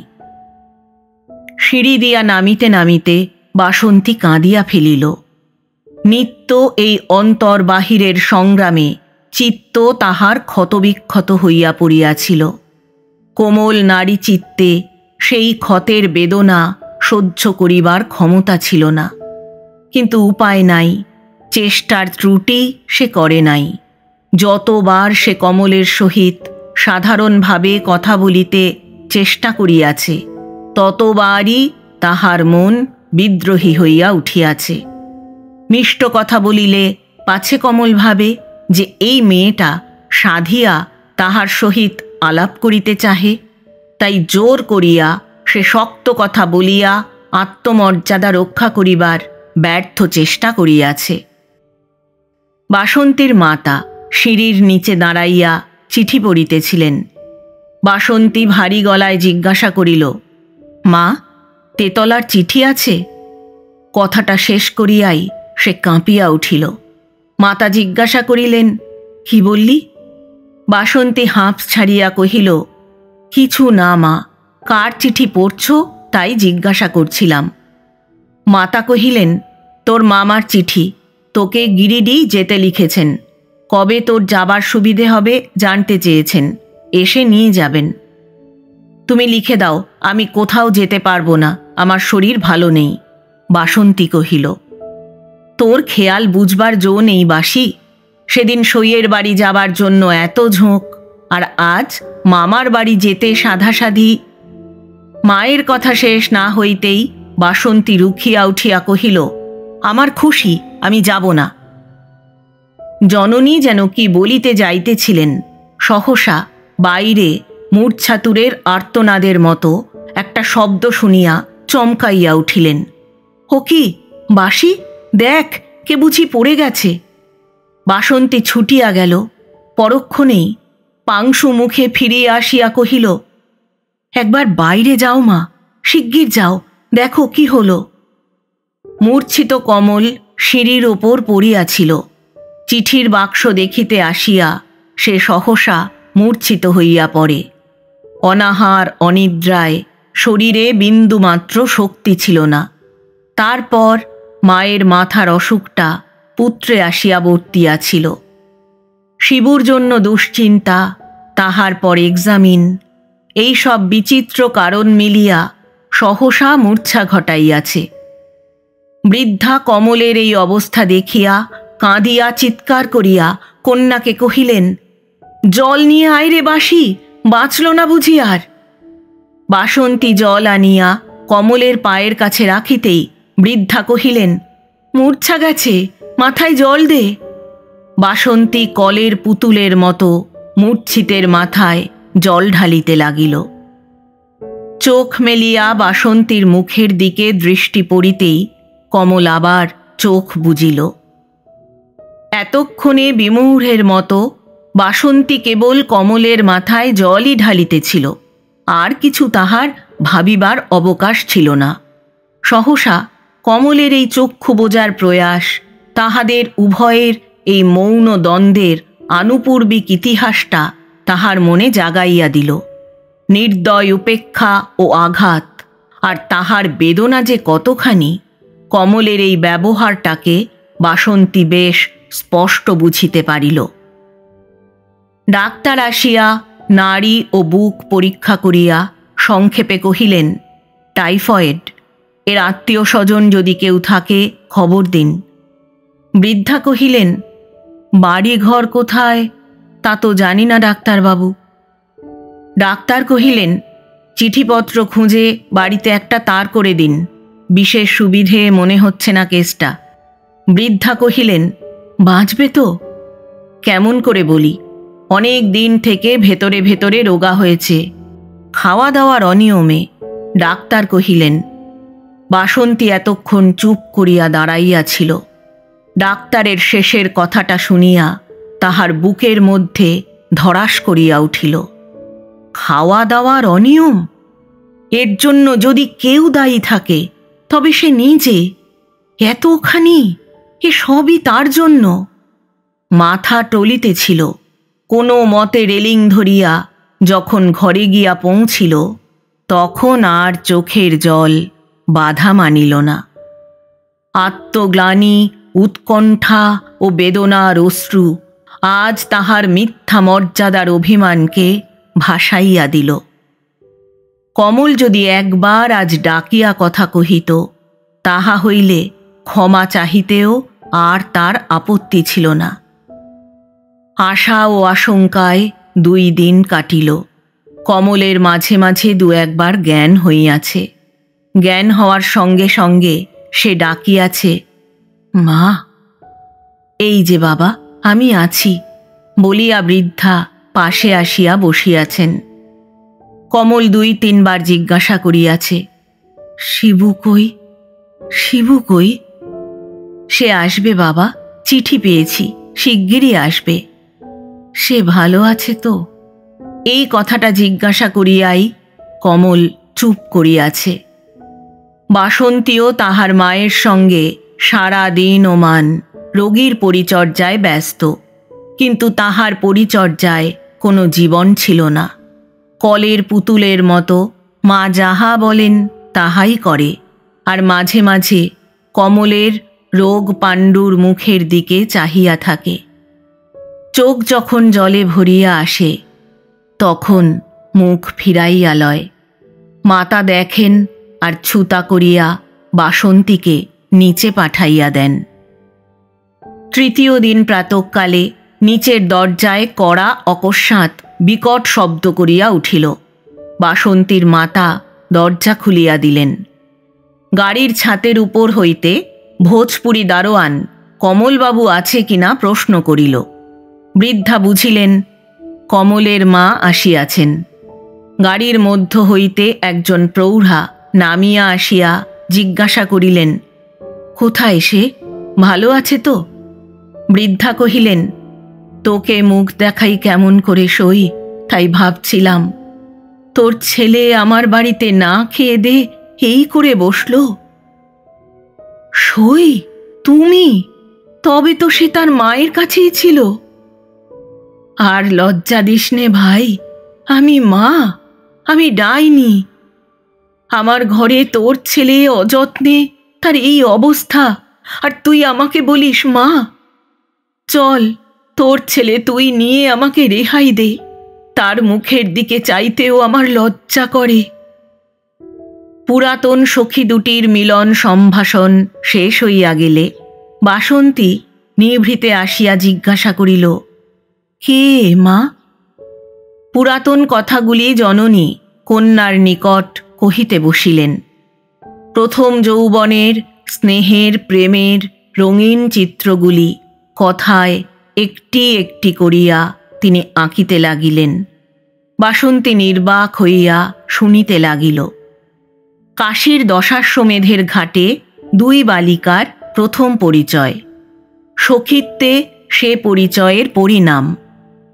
সিঁড়ি দিয়া নামিতে নামিতে বাসন্তী কাঁদিয়া ফেলিল। নিত্য এই অন্তর বাহিরের সংগ্রামে চিত্ত তাহার ক্ষতবিক্ষত হইয়া পড়িয়াছিল। কোমল নারী চিত্তে সেই ক্ষতের বেদনা সহ্য করিবার ক্ষমতা ছিল না। কিন্তু উপায় নাই, চেষ্টার ত্রুটি সে করে নাই। যতবার সে কমলের সহিত সাধারণভাবে কথা বলিতে চেষ্টা করিয়াছে, ততবারই তাহার মন বিদ্রোহী হইয়া উঠিয়াছে। মিষ্ট কথা বলিলে পাছে কমল ভাবে যে এই মেয়েটা সাধিয়া তাহার সহিত আলাপ করিতে চাহে, তাই জোর করিয়া সে শক্ত কথা বলিয়া আত্মমর্যাদা রক্ষা করিবার ব্যর্থ চেষ্টা করিয়াছে। বাসন্তীর মাতা সিঁড়ির নিচে দাঁড়াইয়া চিঠি পড়িতেছিলেন। বাসন্তী ভারী গলায় জিজ্ঞাসা করিল, মা, তেতলার চিঠি আছে? কথাটা শেষ করিয়াই সে কাঁপিয়া উঠিল। মাতা জিজ্ঞাসা করিলেন, কি বললি? বাসন্তী হাঁফ ছাড়িয়া কহিল, কিছু না মা, কার চিঠি পড়ছ তাই জিজ্ঞাসা করছিলাম। মাতা কহিলেন, তোর মামার চিঠি, তোকে গিরিডি যেতে লিখেছেন। কবে তোর যাবার সুবিধে হবে জানতে চেয়েছেন, এসে নিয়ে যাবেন। তুমি লিখে দাও, আমি কোথাও যেতে পারবো না, আমার শরীর ভালো নেই। বাসন্তী কহিল, তোর খেয়াল বুঝবার জো নেই বাসি। সেদিন সইয়ের বাড়ি যাবার জন্য এত ঝোঁক, আর আজ মামার বাড়ি যেতে সাধাসাধি। মায়ের কথা শেষ না হইতেই বাসন্তী রুখিয়া উঠিয়া কহিল, আমার খুশি, আমি যাব না। জননী যেন কি বলিতে যাইতেছিলেন, সহসা বাইরে মূর্ছাতুরের আর্তনাদের মতো একটা শব্দ শুনিয়া চমকাইয়া উঠিলেন। ও কি বাসি, দেখ, কে বুঝি পড়ে গেছে। বাসন্তী ছুটিয়া গেল। পরক্ষণেই পাংশু মুখে ফিরিয়া আসিয়া কহিল, একবার বাইরে যাও মা, শিগগির যাও, দেখো কি হলো। মূর্ছিত কমল সিঁড়ির ওপর পড়িয়াছিল। চিঠির বাক্স দেখিতে আসিয়া সে সহসা মূর্ছিত হইয়া পড়ে। অনাহার অনিদ্রায় শরীরে বিন্দুমাত্র শক্তি ছিল না। তারপর মায়ের মাথার অসুখটা পুত্রে আসিয়া বর্তিয়াছিল। শিবুর জন্য দুশ্চিন্তা, তাহার পর এক্সামিন, এই সব বিচিত্র কারণ মিলিয়া সহসা মূর্ছা ঘটাইয়াছে। বৃদ্ধা কমলের এই অবস্থা দেখিয়া কাঁদিয়া চিৎকার করিয়া কন্যাকে কহিলেন, জল নিয়ে আয় রে বাসি, বাঁচল না বুঝি আর। বাসন্তী জল আনিয়া কমলের পায়ের কাছে রাখিতেই বৃদ্ধা কহিলেন, মূর্ছা গেছে, মাথায় জল দে। বাসন্তী কলের পুতুলের মতো মূর্ছিতের মাথায় জল ঢালিতে লাগিল। চোখ মেলিয়া বাসন্তীর মুখের দিকে দৃষ্টি পড়িতেই কমল আবার চোখ বুজিল। এতক্ষণে বিমূঢ়ের মতো বাসন্তী কেবল কমলের মাথায় জলই ঢালিতেছিল, আর কিছু তাহার ভাবিবার অবকাশ ছিল না। সহসা কমলের এই চক্ষু বোঝার প্রয়াস তাহাদের উভয়ের এই মৌন দ্বন্দ্বের আনুপূর্বিক ইতিহাসটা তাহার মনে জাগাইয়া দিল। নির্দয় উপেক্ষা ও আঘাত, আর তাহার বেদনা যে কতখানি, কমলের এই ব্যবহারটাকে বাসন্তী বেশ স্পষ্ট বুঝিতে পারিল। ডাক্তার আসিয়া নাড়ি ও বুক পরীক্ষা করিয়া সংক্ষেপে কহিলেন, টাইফয়েড, এর আত্মীয় স্বজন যদি কেউ থাকে খবর দিন। বৃদ্ধা কহিলেন, বাড়ি ঘর কোথায় তা তো জানি না ডাক্তারবাবু। ডাক্তার কহিলেন, চিঠিপত্র খুঁজে বাড়িতে একটা তার করে দিন, বিশেষ সুবিধে মনে হচ্ছে না কেসটা। বৃদ্ধা কহিলেন, বাঁচবে তো? কেমন করে বলি, অনেক দিন থেকে ভেতরে ভেতরে রোগা হয়েছে, খাওয়া দাওয়ার অনিয়মে। ডাক্তার কহিলেন। বাসন্তী এতক্ষণ চুপ করিয়া দাঁড়াইয়াছিল। ডাক্তারের শেষের কথাটা শুনিয়া তাহার বুকের মধ্যে ধড়াস করিয়া উঠিল। খাওয়া দাওয়ার অনিয়ম? এর জন্য যদি কেউ দায়ী থাকে তবে সে নিজে। এতখানি, এ সবই তার জন্য। মাথা টলিতেছিল। কোনো মতে রেলিং ধরিয়া যখন ঘরে গিয়া পৌঁছিল, তখন আর চোখের জল বাধা মানিল না। আত্মগ্লানি, উৎকণ্ঠা ও বেদনার অশ্রু আজ তাহার মিথ্যা মর্যাদার অভিমানকে ভাসাইয়া দিল। কমল যদি একবার আজ ডাকিয়া কথা কহিত, তাহা হইলে ক্ষমা চাহিতেও আর তার আপত্তি ছিল না। আশা ও আশঙ্কায় 2 দিন কাটিল। কমলের মাঝে মাঝে 2-1বার জ্ঞান হইয়াছে। জ্ঞান হওয়ার সঙ্গে সঙ্গে সে ডাকিয়াছে, মা। এই যে বাবা, আমি আছি বলিয়া বৃদ্ধা পাশে আসিয়া বসিয়াছেন। কমল 2-3বার জিজ্ঞাসা করিয়াছে, শিবু কই? শিবু কই? সে আসবে বাবা, চিঠি পেয়েছি, শিগগিরই আসবে। সে ভালো আছে তো? এই কথাটা জিজ্ঞাসা করিয়াই কমল চুপ করিয়াছে। বাসন্তীও তাহার মায়ের সঙ্গে সারা দিন ওমান রোগীর পরিচর্যায় ব্যস্ত, কিন্তু তাহার পরিচর্যায় কোনো জীবন ছিল না। কলের পুতুলের মতো মা যাহা বলেন তাহাই করে, আর মাঝে মাঝে কমলের রোগ পাণ্ডুর মুখের দিকে চাহিয়া থাকে। চোখ যখন জলে ভরিয়া আসে, তখন মুখ ফিরাইয়া লয়। মাতা দেখেন আর ছুতা করিয়া বাসন্তীকে নিচে পাঠাইয়া দেন। 3য় দিন প্রাতঃকালে নিচের দরজায় কড়া অকস্মাৎ বিকট শব্দ করিয়া উঠিল। বাসন্তীর মাতা দরজা খুলিয়া দিলেন। গাড়ির ছাতের উপর হইতে ভোজপুরি দারোয়ান কমলবাবু আছে কিনা প্রশ্ন করিল। বৃদ্ধা বুঝিলেন কমলের মা আসিয়াছেন। গাড়ির মধ্য হইতে একজন প্রৌঢ়া নামিয়া আসিয়া জিজ্ঞাসা করিলেন, কোথায় সে? ভালো আছে তো? বৃদ্ধা কহিলেন, তোকে মুখ দেখাই কেমন করে সই, তাই ভাবছিলাম। তোর ছেলে আমার বাড়িতে না খেয়ে দে এই করে বসল। সই? তুমি? তবে তো সে তার মায়ের কাছেই ছিল। আর লজ্জা দিস নে ভাই, আমি মা, আমি ডাইনি। আমার ঘরে তোর ছেলে অযত্নে, তার এই অবস্থা, আর তুই আমাকে বলিস মা? চল, তোর ছেলে তুই নিয়ে আমাকে রেহাই দে। তার মুখের দিকে চাইতেও আমার লজ্জা করে। পুরাতন সখী দুটির মিলন সম্ভাষণ শেষ হইয়া গেলে বাসন্তী নিভৃতে আসিয়া জিজ্ঞাসা করিল, কে মা? পুরাতন কথাগুলি জননী কন্যার নিকট কহিতে বসিলেন। প্রথম যৌবনের স্নেহের প্রেমের রঙিন চিত্রগুলি কথায় একটি একটি করিয়া তিনি আঁকিতে লাগিলেন। বাসন্তী নির্বাক হইয়া শুনিতে লাগিল। কাশীর দশাশ্বমেধের ঘাটে 2 বালিকার প্রথম পরিচয়। সখীত্বে সে পরিচয়ের পরিণাম।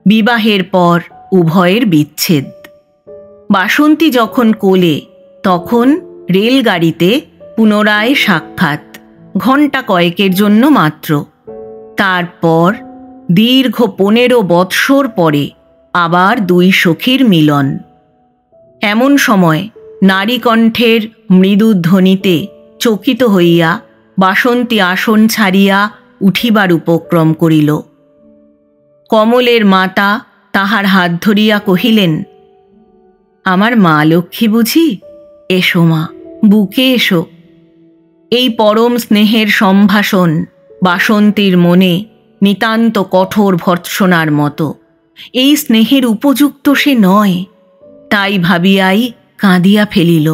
বিবাহের পর উভয়ের বিচ্ছেদ। বাসন্তী যখন কোলে, তখন রেলগাড়িতে পুনরায় সাক্ষাৎ, ঘণ্টা কয়েকের জন্য মাত্র। তারপর দীর্ঘ 15 বৎসর পরে আবার দুই সখীর মিলন। এমন সময় নারীকণ্ঠের মৃদু ধ্বনিতে চকিত হইয়া বাসন্তী আসন ছাড়িয়া উঠিবার উপক্রম করিল। কমলের মাতা তাহার হাত ধরিয়া কহিলেন, আমার মা লক্ষ্মী বুঝি? এসো মা, বুকে এসো। এই পরম স্নেহের সম্ভাষণ বাসন্তীর মনে নিতান্ত কঠোর ভর্ৎসনার মতো। এই স্নেহের উপযুক্ত সে নয়, তাই ভাবিয়াই কাঁদিয়া ফেলিল।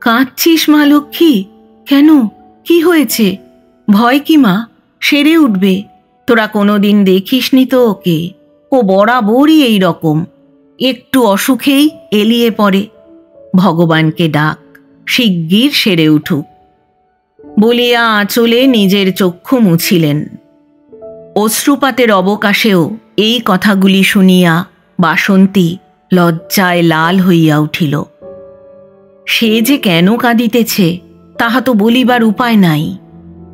কাঁদছিস মা লক্ষ্মী? কেন, কি হয়েছে? ভয় কি মা? সেরে উঠবে। তোরা কোনোদিন দেখিসনি তো ওকে, ও বরাবরই এই রকম, একটু অসুখেই এলিয়ে পড়ে। ভগবানকে ডাক, শিগগির সেরে উঠুক বলিয়া আঁচলে নিজের চক্ষু মুছিলেন। অশ্রুপাতের অবকাশেও এই কথাগুলি শুনিয়া বাসন্তী লজ্জায় লাল হইয়া উঠিল। সে যে কেন কাঁদিতেছে তাহা তো বলিবার উপায় নাই।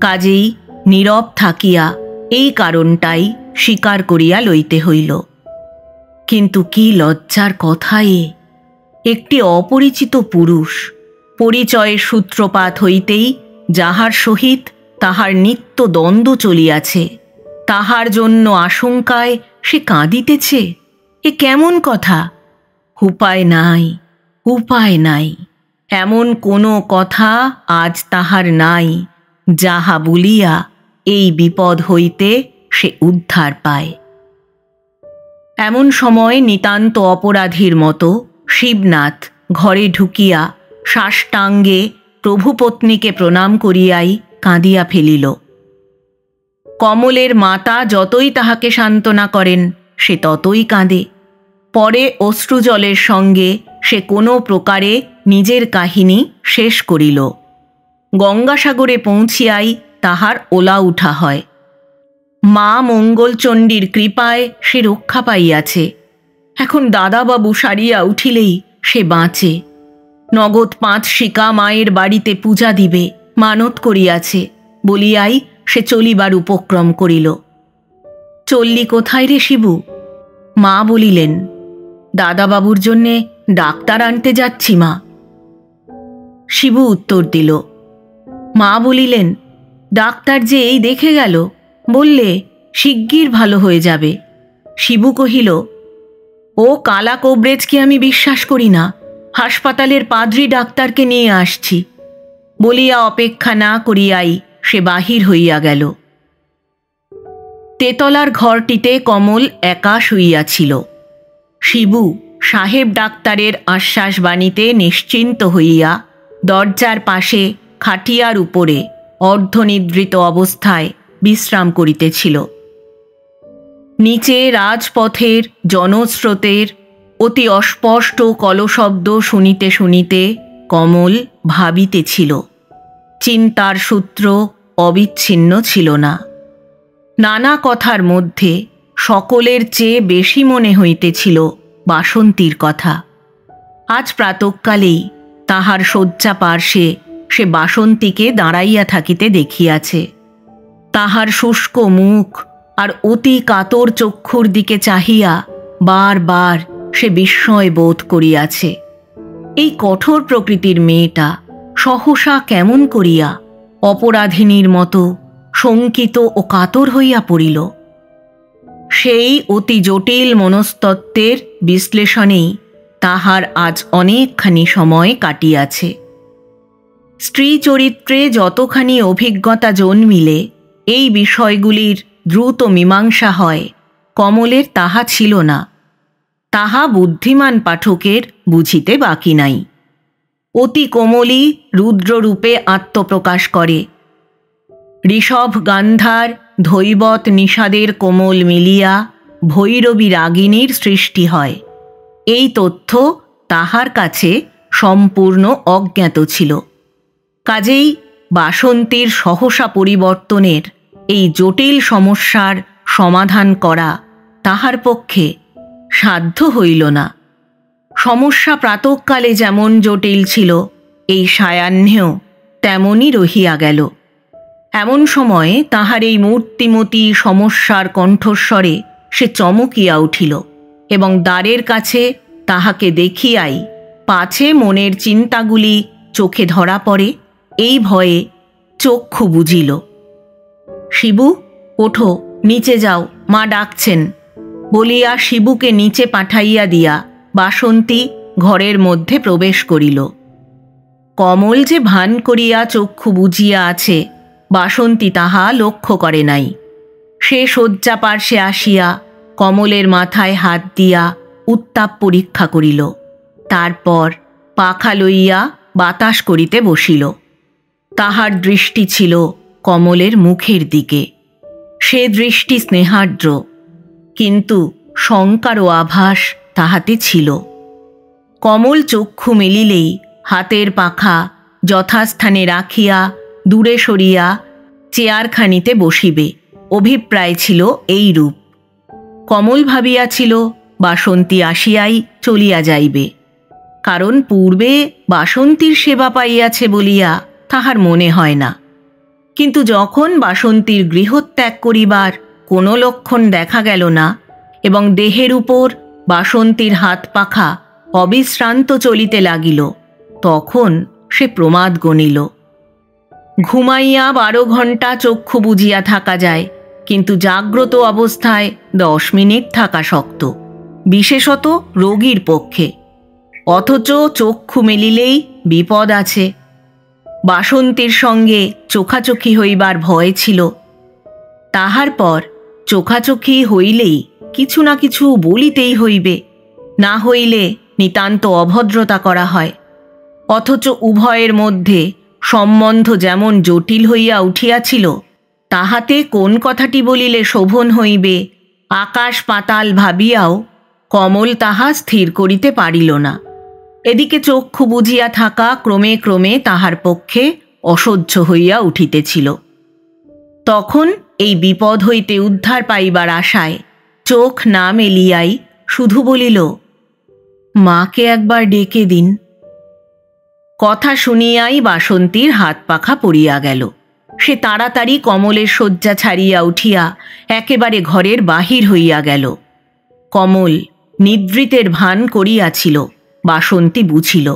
কাজেই নীরব থাকিয়া এই কারণটাই স্বীকার করিয়া লইতে হইল। কিন্তু কি লজ্জার কথা এ! একটি অপরিচিত পুরুষ, পরিচয়ের সূত্রপাত হইতেই যাহার সহিত তাহার নিত্য দ্বন্দ্ব চলিয়াছে, তাহার জন্য আশঙ্কায় সে কাঁদিতেছে। এ কেমন কথা? উপায় নাই, উপায় নাই। এমন কোনো কথা আজ তাহার নাই যাহা বলিয়া এই বিপদ হইতে সে উদ্ধার পায়। এমন সময় নিতান্ত অপরাধীর মতো শিবনাথ ঘরে ঢুকিয়া সাষ্টাঙ্গে প্রভুপত্নীকে প্রণাম করিয়াই কাঁদিয়া ফেলিল। কমলের মাতা যতই তাহাকে সান্ত্বনা করেন, সে ততই কাঁদে। পরে অশ্রুজলের সঙ্গে সে কোনো প্রকারে নিজের কাহিনী শেষ করিল। গঙ্গাসাগরে পৌঁছিয়াই তাহার ওলা উঠা হয়। মা মঙ্গলচণ্ডীর কৃপায় সে রক্ষা পাইয়াছে। এখন দাদাবাবু সারিয়া উঠিলেই সে বাঁচে। নগদ 5 শিকা মায়ের বাড়িতে পূজা দিবে মানত করিয়াছে বলিয়াই সে চলিবার উপক্রম করিল। চললি কোথায় রে শিবু? মা বলিলেন, দাদাবাবুর জন্যে ডাক্তার আনতে যাচ্ছি মা। শিবু উত্তর দিল। মা বলিলেন, ডাক্তার যে এই দেখে গেল, বললে শিগগির ভালো হয়ে যাবে। শিবু কহিল, ও কালা কোবরেজকে আমি বিশ্বাস করি না, হাসপাতালের পাদ্রী ডাক্তারকে নিয়ে আসছি বলিয়া অপেক্ষা না করিয়াই সে বাহির হইয়া গেল। তেতলার ঘরটিতে কমল একা শুইয়াছিল। শিবু সাহেব ডাক্তারের আশ্বাসবাণীতে নিশ্চিন্ত হইয়া দরজার পাশে খাটিয়ার উপরে অর্ধনিদ্রিত অবস্থায় বিশ্রাম করিতেছিল। নিচে রাজপথের জনস্রোতের অতি অস্পষ্ট কলশব্দ শুনিতে শুনিতে কমল ভাবিতেছিল। চিন্তার সূত্র অবিচ্ছিন্ন ছিল না। নানা কথার মধ্যে সকলের চেয়ে বেশি মনে হইতেছিল বাসন্তীর কথা। আজ প্রাতঃকালেই তাহার শয্যা পার্শ্বে সে বাসন্তীকে দাঁড়াইয়া থাকিতে দেখিয়াছে। তাহার শুষ্ক মুখ আর অতি কাতর চক্ষুর দিকে চাহিয়া বারবার সে বিস্ময় বোধ করিয়াছে। এই কঠোর প্রকৃতির মেয়েটা সহসা কেমন করিয়া অপরাধিনীর মতো শঙ্কিত ও কাতর হইয়া পড়িল। সেই অতি জটিল মনস্তত্ত্বের বিশ্লেষণেই তাহার আজ অনেকখানি সময় কাটিয়াছে। স্ত্রী চরিত্রে যতখানি অভিজ্ঞতা জন্মিলে এই বিষয়গুলির দ্রুত মীমাংসা হয়, কমলের তাহা ছিল না। তাহা বুদ্ধিমান পাঠকের বুঝিতে বাকি নাই। অতি কোমলই রুদ্ররূপে আত্মপ্রকাশ করে। ঋষভ গান্ধার ধৈবত নিষাদের কোমল মিলিয়া ভৈরবী রাগিনীর সৃষ্টি হয়। এই তথ্য তাহার কাছে সম্পূর্ণ অজ্ঞাত ছিল। কাজেই বাসন্তীর সহসা পরিবর্তনের এই জটিল সমস্যার সমাধান করা তাহার পক্ষে সাধ্য হইল না। সমস্যা প্রাতঃকালে যেমন জটিল ছিল, এই সায়াহ্নেও তেমনই রহিয়া গেল। এমন সময়ে তাহার এই মূর্তিমতী সমস্যার কণ্ঠস্বরে সে চমকিয়া উঠিল এবং দ্বারের কাছে তাহাকে দেখিয়াই পাছে মনের চিন্তাগুলি চোখে ধরা পড়ে এই ভয়ে চক্ষু বুজিল। শিবু, ওঠো, নিচে যাও, মা ডাকছেন বলিয়া শিবুকে নিচে পাঠাইয়া দিয়া বাসন্তী ঘরের মধ্যে প্রবেশ করিল। কমল যে ভান করিয়া চক্ষু বুজিয়া আছে বাসন্তী তাহা লক্ষ্য করে নাই। সে শয্যা পার্শ্বে আসিয়া কমলের মাথায় হাত দিয়া উত্তাপ পরীক্ষা করিল। তারপর পাখা লইয়া বাতাস করিতে বসিল। তাহার দৃষ্টি ছিল কমলের মুখের দিকে। সে দৃষ্টি স্নেহার্দ্র, কিন্তু শঙ্কারও আভাস তাহাতে ছিল। কমল চক্ষু মেলিলেই হাতের পাখা যথাস্থানে রাখিয়া দূরে সরিয়া চেয়ারখানিতে বসিবে, অভিপ্রায় ছিল এইরূপ। কমল ভাবিয়াছিল বাসন্তী আসিয়াই চলিয়া যাইবে, কারণ পূর্বে বাসন্তীর সেবা পাইয়াছে বলিয়া তাহার মনে হয় না। কিন্তু যখন বাসন্তীর গৃহত্যাগ করিবার কোনো লক্ষণ দেখা গেল না এবং দেহের উপর বাসন্তীর হাত পাখা অবিশ্রান্ত চলিতে লাগিল, তখন সে প্রমাদ গণিল। ঘুমাইয়া 12 ঘণ্টা চক্ষু বুজিয়া থাকা যায়, কিন্তু জাগ্রত অবস্থায় 10 মিনিট থাকা শক্ত, বিশেষত রোগীর পক্ষে। অথচ চক্ষু মেলিলেই বিপদ আছে। বাসন্তীর সঙ্গে চোখাচোখি হইবার ভয় ছিল। তাহার পর চোখাচোখি হইলেই কিছু না কিছু বলিতেই হইবে, না হইলে নিতান্ত অভদ্রতা করা হয়। অথচ উভয়ের মধ্যে সম্বন্ধ যেমন জটিল হইয়া উঠিয়াছিল, তাহাতে কোন কথাটি বলিলে শোভন হইবে আকাশ পাতাল ভাবিয়াও কমল তাহা স্থির করিতে পারিল না। এদিকে চক্ষু বুজিয়া থাকা ক্রমে ক্রমে তাহার পক্ষে অসহ্য হইয়া উঠিতেছিল। তখন এই বিপদ হইতে উদ্ধার পাইবার আশায় চোখ না মেলিয়াই শুধু বলিল, মাকে একবার ডেকে দিন। কথা শুনিয়াই বাসন্তীর হাত পাখা পড়িয়া গেল। সে তাড়াতাড়ি কমলের শয্যা ছাড়িয়া উঠিয়া একেবারে ঘরের বাহির হইয়া গেল। কমল নিদ্রিতের ভান করিয়াছিল, বাসন্তী বুঝিল।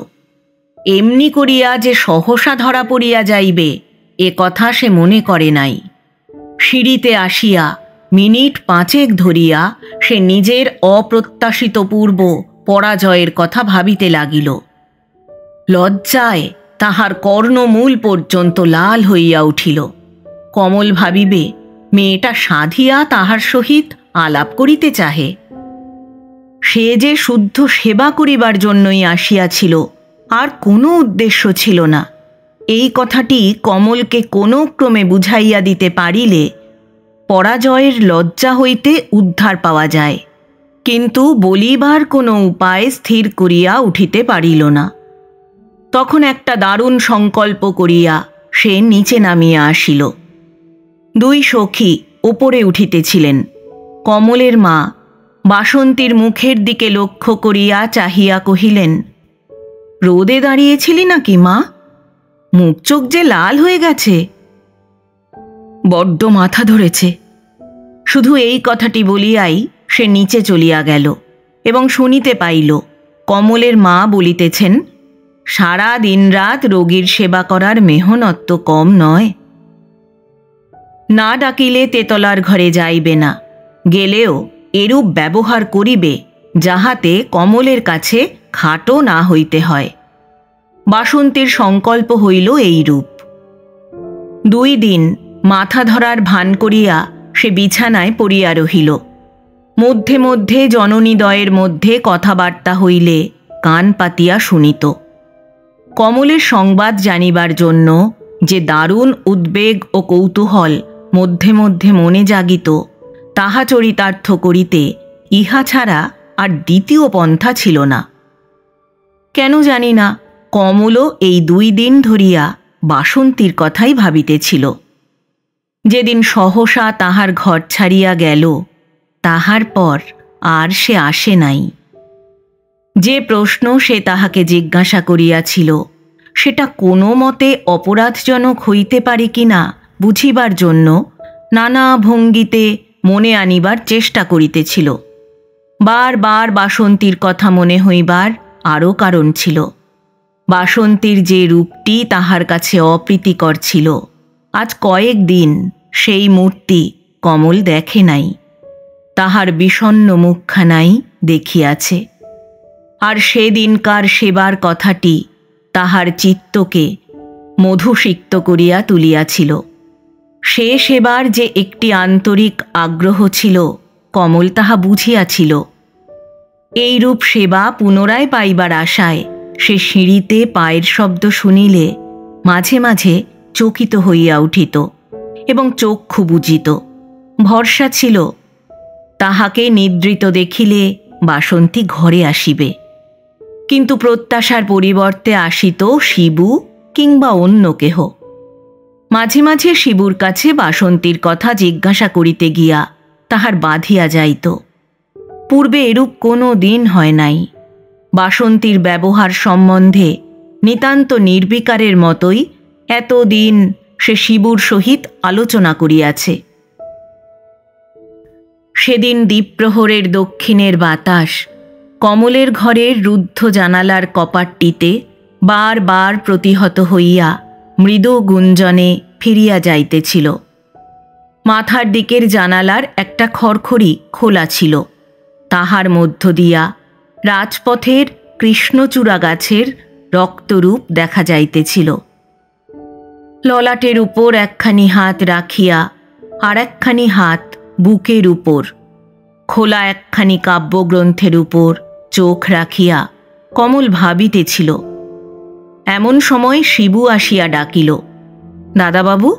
এমনি করিয়া যে সহসা ধরা পড়িয়া যাইবে এ কথা সে মনে করে নাই। সিঁড়িতে আসিয়া মিনিট 5 ধরিয়া সে নিজের অপ্রত্যাশিত পূর্ব পরাজয়ের কথা ভাবিতে লাগিল। লজ্জায় তাহার কর্ণমূল পর্যন্ত লাল হইয়া উঠিল। কমল ভাবিবে মেয়েটা সাধিয়া তাহার সহিত আলাপ করিতে চাহে। সে যে শুদ্ধ সেবা করিবার জন্যই আসিয়াছিল, আর কোনো উদ্দেশ্য ছিল না। এই কথাটি কমলকে কোনো ক্রমে বুঝাইয়া দিতে পারিলে পরাজয়ের লজ্জা হইতে উদ্ধার পাওয়া যায়, কিন্তু বলিবার কোনো উপায় স্থির করিয়া উঠিতে পারিল না। তখন একটা দারুণ সংকল্প করিয়া সে নিচে নামিয়া আসিল। 2 সখী ওপরে উঠিতেছিলেন। কমলের মা বাসন্তীর মুখের দিকে লক্ষ্য করিয়া চাহিয়া কহিলেন, রোদে দাঁড়িয়েছিলি নাকি মা? মুখ চোখ যে লাল হয়ে গেছে। বড্ড মাথা ধরেছে। শুধু এই কথাটি বলিয়াই সে নিচে চলিয়া গেল এবং শুনিতে পাইল কমলের মা বলিতেছেন, সারা দিন রাত রোগীর সেবা করার মেহনত তো কম নয়। না ডাকিলে তেতলার ঘরে যাইবে না, গেলেও এরূপ ব্যবহার করিবে যাহাতে কমলের কাছে খাটো না হইতে হয়। বাসন্তীর সংকল্প হইল এইরূপ। 2 দিন মাথা ধরার ভান করিয়া সে বিছানায় পড়িয়া রহিল। মধ্যে মধ্যে জননীদ্বয়ের মধ্যে কথাবার্তা হইলে কান পাতিয়া শুনিত। কমলের সংবাদ জানিবার জন্য যে দারুণ উদ্বেগ ও কৌতূহল মধ্যে মধ্যে মনে জাগিত, তাহা চরিতার্থ করিতে ইহা ছাড়া আর দ্বিতীয় পন্থা ছিল না। কেন জানি না, কমলও এই 2 দিন ধরিয়া বাসন্তীর কথাই ভাবিতেছিল। যেদিন সহসা তাহার ঘর ছাড়িয়া গেল, তাহার পর আর সে আসে নাই। যে প্রশ্ন সে তাহাকে জিজ্ঞাসা করিয়াছিল সেটা কোনো মতে অপরাধজনক হইতে পারে কিনা বুঝিবার জন্য নানা ভঙ্গিতে মনে আনিবার চেষ্টা করিতেছিল। বারবার বাসন্তীর কথা মনে হইবার আরও কারণ ছিল। বাসন্তীর যে রূপটি তাহার কাছে অপ্রীতিকর ছিল, আজ কয়েক দিন সেই মূর্তি কমল দেখে নাই। তাহার বিষণ্ণ মুখখানাই দেখিয়াছে। আর সেদিনকার সেবার কথাটি তাহার চিত্তকে মধুসিক্ত করিয়া তুলিয়াছিল। সে সেবার যে একটি আন্তরিক আগ্রহ ছিল কমল তাহা বুঝিয়াছিল। এইরূপ সেবা পুনরায় পাইবার আশায় সে সিঁড়িতে পায়ের শব্দ শুনিলে মাঝে মাঝে চকিত হইয়া উঠিত এবং চক্ষু বুজিত। ভরসা ছিল তাহাকে নিদ্রিত দেখিলে বাসন্তী ঘরে আসিবে, কিন্তু প্রত্যাশার পরিবর্তে আসিত শিবু কিংবা অন্য কেহ। মাঝে মাঝে শিবুর কাছে বাসন্তীর কথা জিজ্ঞাসা করিতে গিয়া তাহার বাঁধিয়া যাইত। পূর্বে এরূপ কোনো দিন হয় নাই। বাসন্তীর ব্যবহার সম্বন্ধে নিতান্ত নির্বিকারের মতোই এতদিন সে শিবুর সহিত আলোচনা করিয়াছে। সেদিন দ্বীপ্রহরের দক্ষিণের বাতাস কমলের ঘরের রুদ্ধ জানালার কপাটটিতে বার বার প্রতিহত হইয়া মৃদু গুঞ্জনে ফিরিয়া যাইতেছিল। মাথার দিকের জানালার একটা খড়খড়ি খোলা ছিল, তাহার মধ্য দিয়া রাজপথের কৃষ্ণচূড়া গাছের রক্তরূপ দেখা যাইতেছিল। ললাটের উপর একখানি হাত রাখিয়া আর একখানি হাত বুকের উপর, খোলা একখানি কাব্যগ্রন্থের উপর চোখ রাখিয়া কমল ভাবিতেছিল। এমন সময় শিবু আসিয়া ডাকিল, দাদাবাবু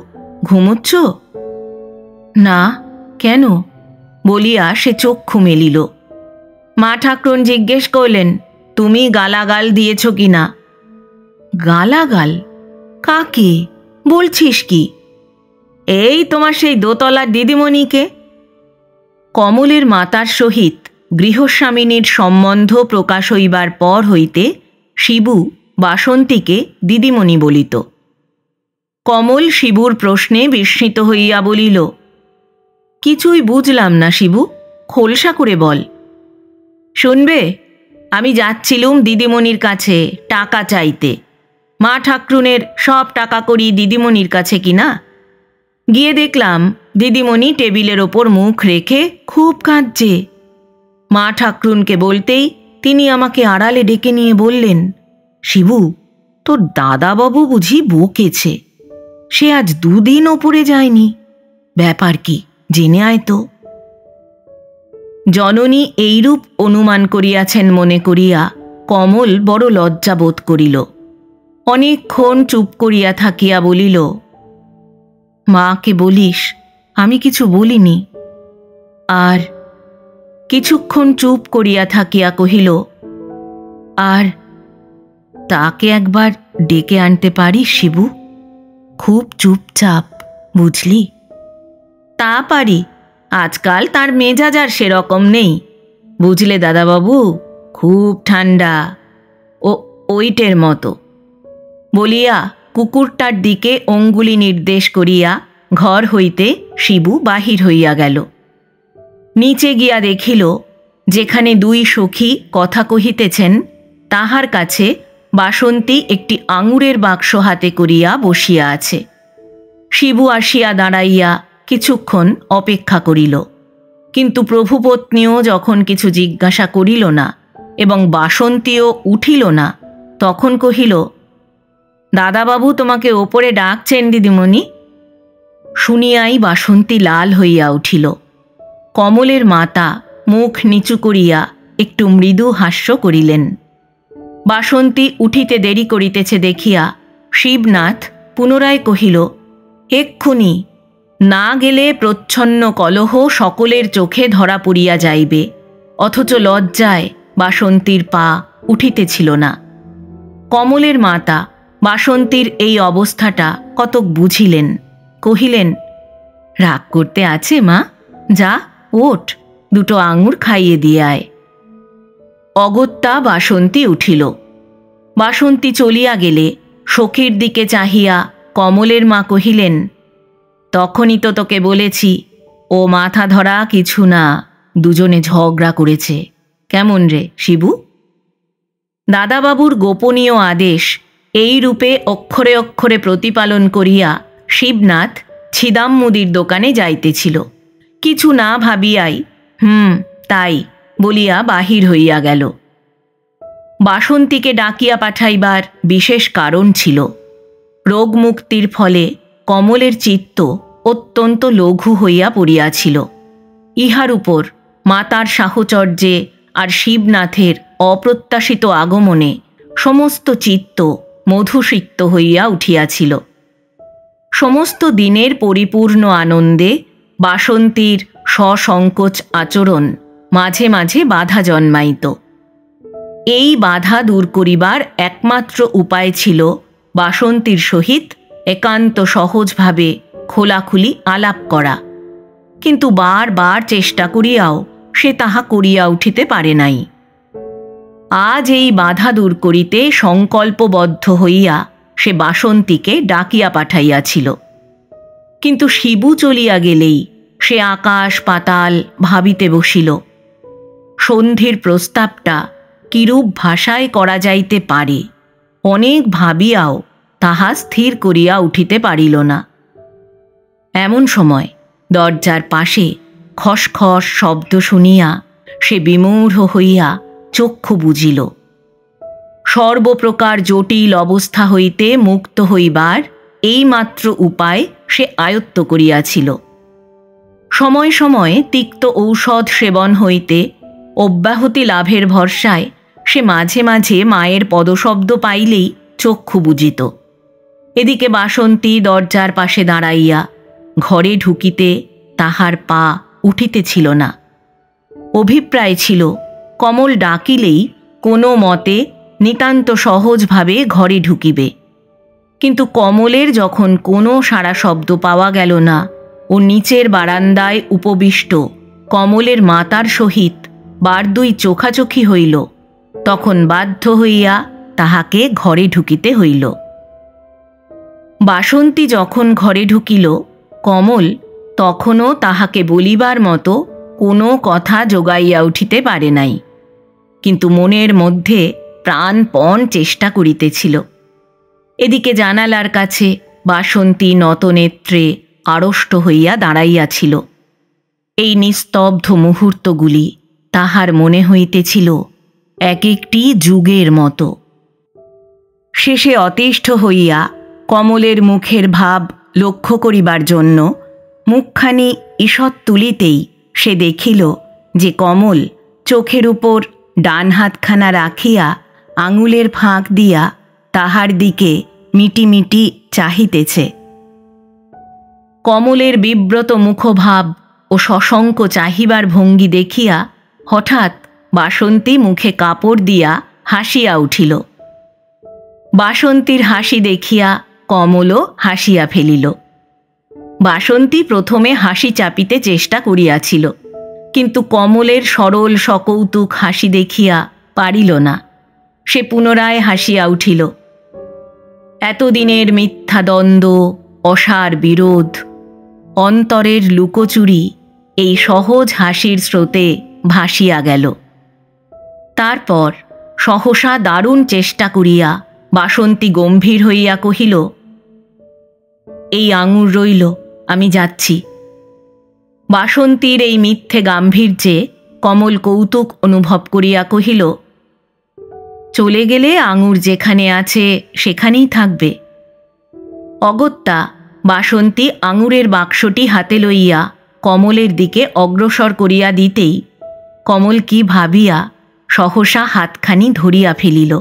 ঘুমোচ্ছ? না, কেন বলিয়া সে চক্ষু মেলিল। মা ঠাকরুন জিজ্ঞেস করলেন তুমি গালাগাল দিয়েছ কিনা। গালাগাল? কাকে বলছিস কি? এই তোমার সেই দোতলার দিদিমণিকে। কমলের মাতার সহিত গৃহস্বামিনীর সম্বন্ধ প্রকাশ হইবার পর হইতে শিবু বাসন্তীকে দিদিমণি বলিত। কমল শিবুর প্রশ্নে বিস্মিত হইয়া বলিল, কিছুই বুঝলাম না শিবু, খোলসা করে বল। শুনবে, আমি যাচ্ছিলুম দিদিমণির কাছে টাকা চাইতে। মা ঠাকরুনের সব টাকা করি দিদিমণির কাছে কিনা। গিয়ে দেখলাম দিদিমণি টেবিলের ওপর মুখ রেখে খুব কাঁদছে। মা ঠাকরুনকে বলতেই তিনি আমাকে আড়ালে ডেকে নিয়ে বললেন, শিবু, তোর দাদাবাবু বুঝি বকেছে। সে আজ 2 দিন ওপরে যায়নি। ব্যাপার কি, জেনে আয় তো। জননী এইরূপ অনুমান করিয়াছেন মনে করিয়া কমল বড় লজ্জা বোধ করিল। অনেকক্ষণ চুপ করিয়া থাকিয়া বলিল, মাকে বলিস আমি কিছু বলিনি। আর কিছুক্ষণ চুপ করিয়া থাকিয়া কহিল, আর তাকে একবার ডেকে আনতে পারিস শিবু? খুব চুপচাপ, বুঝলি? তা পারি, আজকাল তার মেজাজ আর সেরকম নেই, বুঝলে দাদাবাবু, খুব ঠান্ডা, ও ওইটের মতো। বলিয়া কুকুরটার দিকে অঙ্গুলি নির্দেশ করিয়া ঘর হইতে শিবু বাহির হইয়া গেল। নিচে গিয়া দেখিল যেখানে 2 সখী কথা কহিতেছেন তাহার কাছে বাসন্তী একটি আঙুরের বাক্স হাতে করিয়া বসিয়া আছে। শিবু আসিয়া দাঁড়াইয়া কিছুক্ষণ অপেক্ষা করিল, কিন্তু প্রভুপত্নীও যখন কিছু জিজ্ঞাসা করিল না এবং বাসন্তীও উঠিল না, তখন কহিল, দাদাবাবু তোমাকে ওপরে ডাকছেন দিদিমণি। শুনিয়াই বাসন্তী লাল হইয়া উঠিল। কমলের মাতা মুখ নিচু করিয়া একটু মৃদু হাস্য করিলেন। বাসন্তী উঠিতে দেরি করিতেছে দেখিয়া শিবনাথ পুনরায় কহিল, এক্ষুনি না গেলে প্রচ্ছন্ন কলহ সকলের চোখে ধরা পড়িয়া যাইবে। অথচ লজ্জায় বাসন্তীর পা উঠিতেছিল না। কমলের মাতা বাসন্তীর এই অবস্থাটা কতক বুঝিলেন। কহিলেন, রাগ করতে আছে মা, যা ওঠ, দুটো আঙুর খাইয়ে দিয়ে আয়। অগত্যা বাসন্তী উঠিল। বাসন্তী চলিয়া গেলে সখীর দিকে চাহিয়া কমলের মা কহিলেন, তখনই তো তোকে বলেছি ও মাথা ধরা কিছু না, দুজনে ঝগড়া করেছে। কেমন রে শিবু? দাদাবাবুর গোপনীয় আদেশ এই রূপে অক্ষরে অক্ষরে প্রতিপালন করিয়া শিবনাথ ছিদাম মুদির দোকানে যাইতেছিল। কিছু না ভাবিয়াই তাই বলিয়া বাহির হইয়া গেল। বাসন্তীকে ডাকিয়া পাঠাইবার বিশেষ কারণ ছিল। রোগমুক্তির ফলে কমলের চিত্ত অত্যন্ত লঘু হইয়া পড়িয়াছিল। ইহার উপর মাতার সাহচর্যে আর শিবনাথের অপ্রত্যাশিত আগমনে সমস্ত চিত্ত মধুসিক্ত হইয়া উঠিয়াছিল। সমস্ত দিনের পরিপূর্ণ আনন্দে বাসন্তীর সসংকোচ আচরণ মাঝে মাঝে বাধা জন্মাইত। এই বাধা দূর করিবার একমাত্র উপায় ছিল বাসন্তীর সহিত একান্ত সহজভাবে খোলাখুলি আলাপ করা। কিন্তু বার বার চেষ্টা করিয়াও সে তাহা করিয়া উঠিতে পারে নাই। আজ এই বাধা দূর করিতে সংকল্পবদ্ধ হইয়া সে বাসন্তীকে ডাকিয়া পাঠাইয়াছিল। কিন্তু শিবু চলিয়া গেলেই সে আকাশ পাতাল ভাবিতে বসিল। সন্ধির প্রস্তাবটা কিরূপ ভাষায় করা যাইতে পারে অনেক ভাবিয়াও তাহা স্থির করিয়া উঠিতে পারিল না। এমন সময় দরজার পাশে খসখস শব্দ শুনিয়া সে বিমূঢ় হইয়া চক্ষু বুজিল। সর্বপ্রকার জটিল অবস্থা হইতে মুক্ত হইবার এইমাত্র উপায় সে আয়ত্ত করিয়াছিল। সময় সময় তিক্ত ঔষধ সেবন হইতে অব্যাহতি লাভের ভরসায় সে মাঝে মাঝে মায়ের পদশব্দ পাইলেই চক্ষু বুজিত। এদিকে বাসন্তী দরজার পাশে দাঁড়াইয়া ঘরে ঢুকিতে তাহার পা উঠিতেছিল না। অভিপ্রায় ছিল কমল ডাকিলেই কোনো মতে নিতান্ত সহজভাবে ঘরে ঢুকিবে। কিন্তু কমলের যখন কোনো সাড়া শব্দ পাওয়া গেল না ও নিচের বারান্দায় উপবিষ্ট কমলের মাতার সহিত বার দুই চোখাচোখি হইল, তখন বাধ্য হইয়া তাহাকে ঘরে ঢুকিতে হইল। বাসন্তী যখন ঘরে ঢুকিল, কমল তখনও তাহাকে বলিবার মতো কোনো কথা জোগাইয়া উঠিতে পারে নাই, কিন্তু মনের মধ্যে প্রাণপণ চেষ্টা করিতেছিল। এদিকে জানালার কাছে বাসন্তী নতনেত্রে আড়ষ্ট হইয়া দাঁড়াইয়াছিল। এই নিস্তব্ধ মুহূর্তগুলি তাহার মনে হইতেছিল এক একটি যুগের মতো। শেষে অতিষ্ঠ হইয়া কমলের মুখের ভাব লক্ষ্য করিবার জন্য মুখখানি ঈষৎ তুলিতেই সে দেখিল যে কমল চোখের উপর ডান হাতখানা রাখিয়া আঙুলের ফাঁক দিয়া তাহার দিকে মিটিমিটি চাহিতেছে। কমলের বিব্রত মুখভাব ও সশঙ্ক চাহিবার ভঙ্গি দেখিয়া হঠাৎ বাসন্তী মুখে কাপড় দিয়া হাসিয়া উঠিল। বাসন্তীর হাসি দেখিয়া কমলও হাসিয়া ফেলিল। বাসন্তী প্রথমে হাসি চাপিতে চেষ্টা করিয়াছিল, কিন্তু কমলের সরল সকৌতুক হাসি দেখিয়া পারিল না। সে পুনরায় হাসিয়া উঠিল। এতদিনের মিথ্যা দ্বন্দ্ব, অসার বিরোধ, অন্তরের লুকোচুরি এই সহজ হাসির স্রোতে ভাসিয়া গেল। তারপর সহসা দারুণ চেষ্টা করিয়া বাসন্তী গম্ভীর হইয়া কহিল, এই আঙুর রইল, আমি যাচ্ছি। বাসন্তীর এই মিথ্যে গাম্ভীর্যে কমল কৌতুক অনুভব করিয়া কহিল, চলে গেলে আঙুর যেখানে আছে সেখানেই থাকবে। অগত্যা বাসন্তী আঙুরের বাক্সটি হাতে লইয়া কমলের দিকে অগ্রসর করিয়া দিতেই কমল কি ভাবিয়া সহসা হাতখানি ধরিয়া ফেলিল।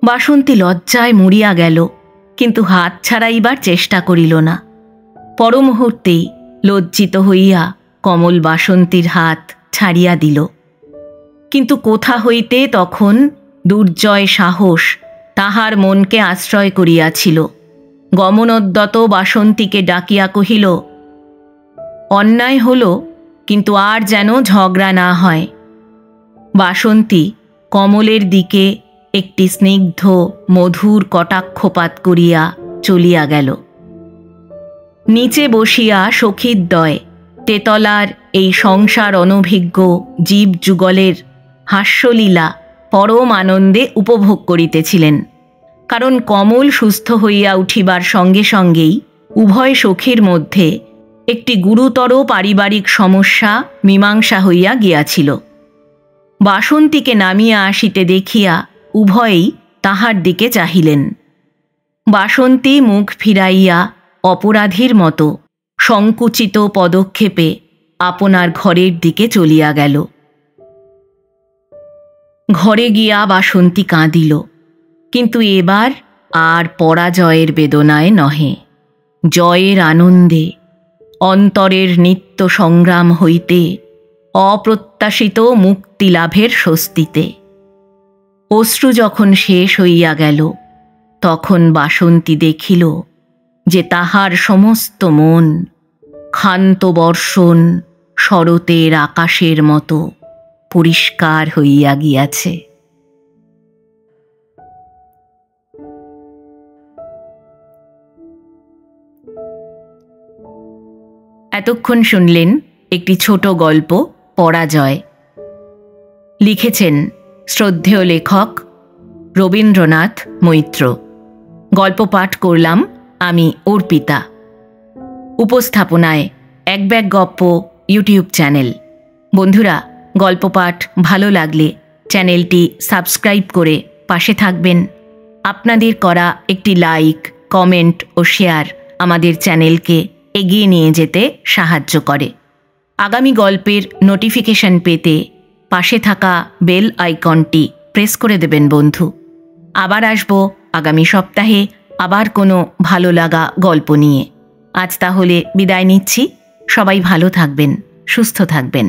বাসন্তী লজ্জায় মরিয়া গেল, কিন্তু হাত ছাড়াইবার চেষ্টা করিল না। পরমুহূর্তেই লজ্জিত হইয়া কমল বাসন্তীর হাত ছাড়িয়া দিল। কিন্তু কোথা হইতে তখন দুর্জয় সাহস তাহার মনকে আশ্রয় করিয়াছিল। গমনোদ্যত বাসন্তীকে ডাকিয়া কহিল, অন্যায় হল, কিন্তু আর যেন ঝগড়া না হয়। বাসন্তী কমলের দিকে একটি স্নিগ্ধ মধুর কটাক্ষপাত করিয়া চলিয়া গেল। নিচে বসিয়া সখীদ্বয় তেতলার এই সংসার অনভিজ্ঞ জীব যুগলের হাস্যলীলা পরম আনন্দে উপভোগ করিতেছিলেন। কারণ কমল সুস্থ হইয়া উঠিবার সঙ্গে সঙ্গেই উভয় সখীর মধ্যে একটি গুরুতর পারিবারিক সমস্যা মীমাংসা হইয়া গিয়াছিল। বাসন্তীকে নামিয়া আসিতে দেখিয়া উভয়েই তাহার দিকে চাহিলেন। বাসন্তী মুখ ফিরাইয়া অপরাধীর মতো সংকুচিত পদক্ষেপে আপনার ঘরের দিকে চলিয়া গেল। ঘরে গিয়া বাসন্তী কাঁদিল, কিন্তু এবার আর পরাজয়ের বেদনায় নহে, জয়ের আনন্দে, অন্তরের নিত্য সংগ্রাম হইতে অপ্রত্যাশিত মুক্তি লাভের স্বস্তিতে। অশ্রু যখন শেষ হইয়া গেল, তখন বাসন্তী দেখিল যে তাহার সমস্ত মন ক্ষান্ত বর্ষণ শরতের আকাশের মতো পরিষ্কার হইয়া গিয়াছে। এতক্ষণ শুনলেন একটি ছোট গল্প পরাজয়। লিখেছেন শ্রদ্ধেয় লেখক রবীন্দ্রনাথ মৈত্র। গল্প পাঠ করলাম আমি অর্পিতা। উপস্থাপনায় এক ব্যাগ গপ্প ইউটিউব চ্যানেল। বন্ধুরা, গল্প পাঠ ভালো লাগলে চ্যানেলটি সাবস্ক্রাইব করে পাশে থাকবেন। আপনাদের করা একটি লাইক, কমেন্ট ও শেয়ার আমাদের চ্যানেলকে এগিয়ে নিয়ে যেতে সাহায্য করে। আগামী গল্পের নোটিফিকেশন পেতে পাশে থাকা বেল আইকনটি প্রেস করে দেবেন বন্ধু। আবার আসবো আগামী সপ্তাহে আবার কোনো ভালো লাগা গল্প নিয়ে। আজ তাহলে বিদায় নিচ্ছি। সবাই ভালো থাকবেন, সুস্থ থাকবেন।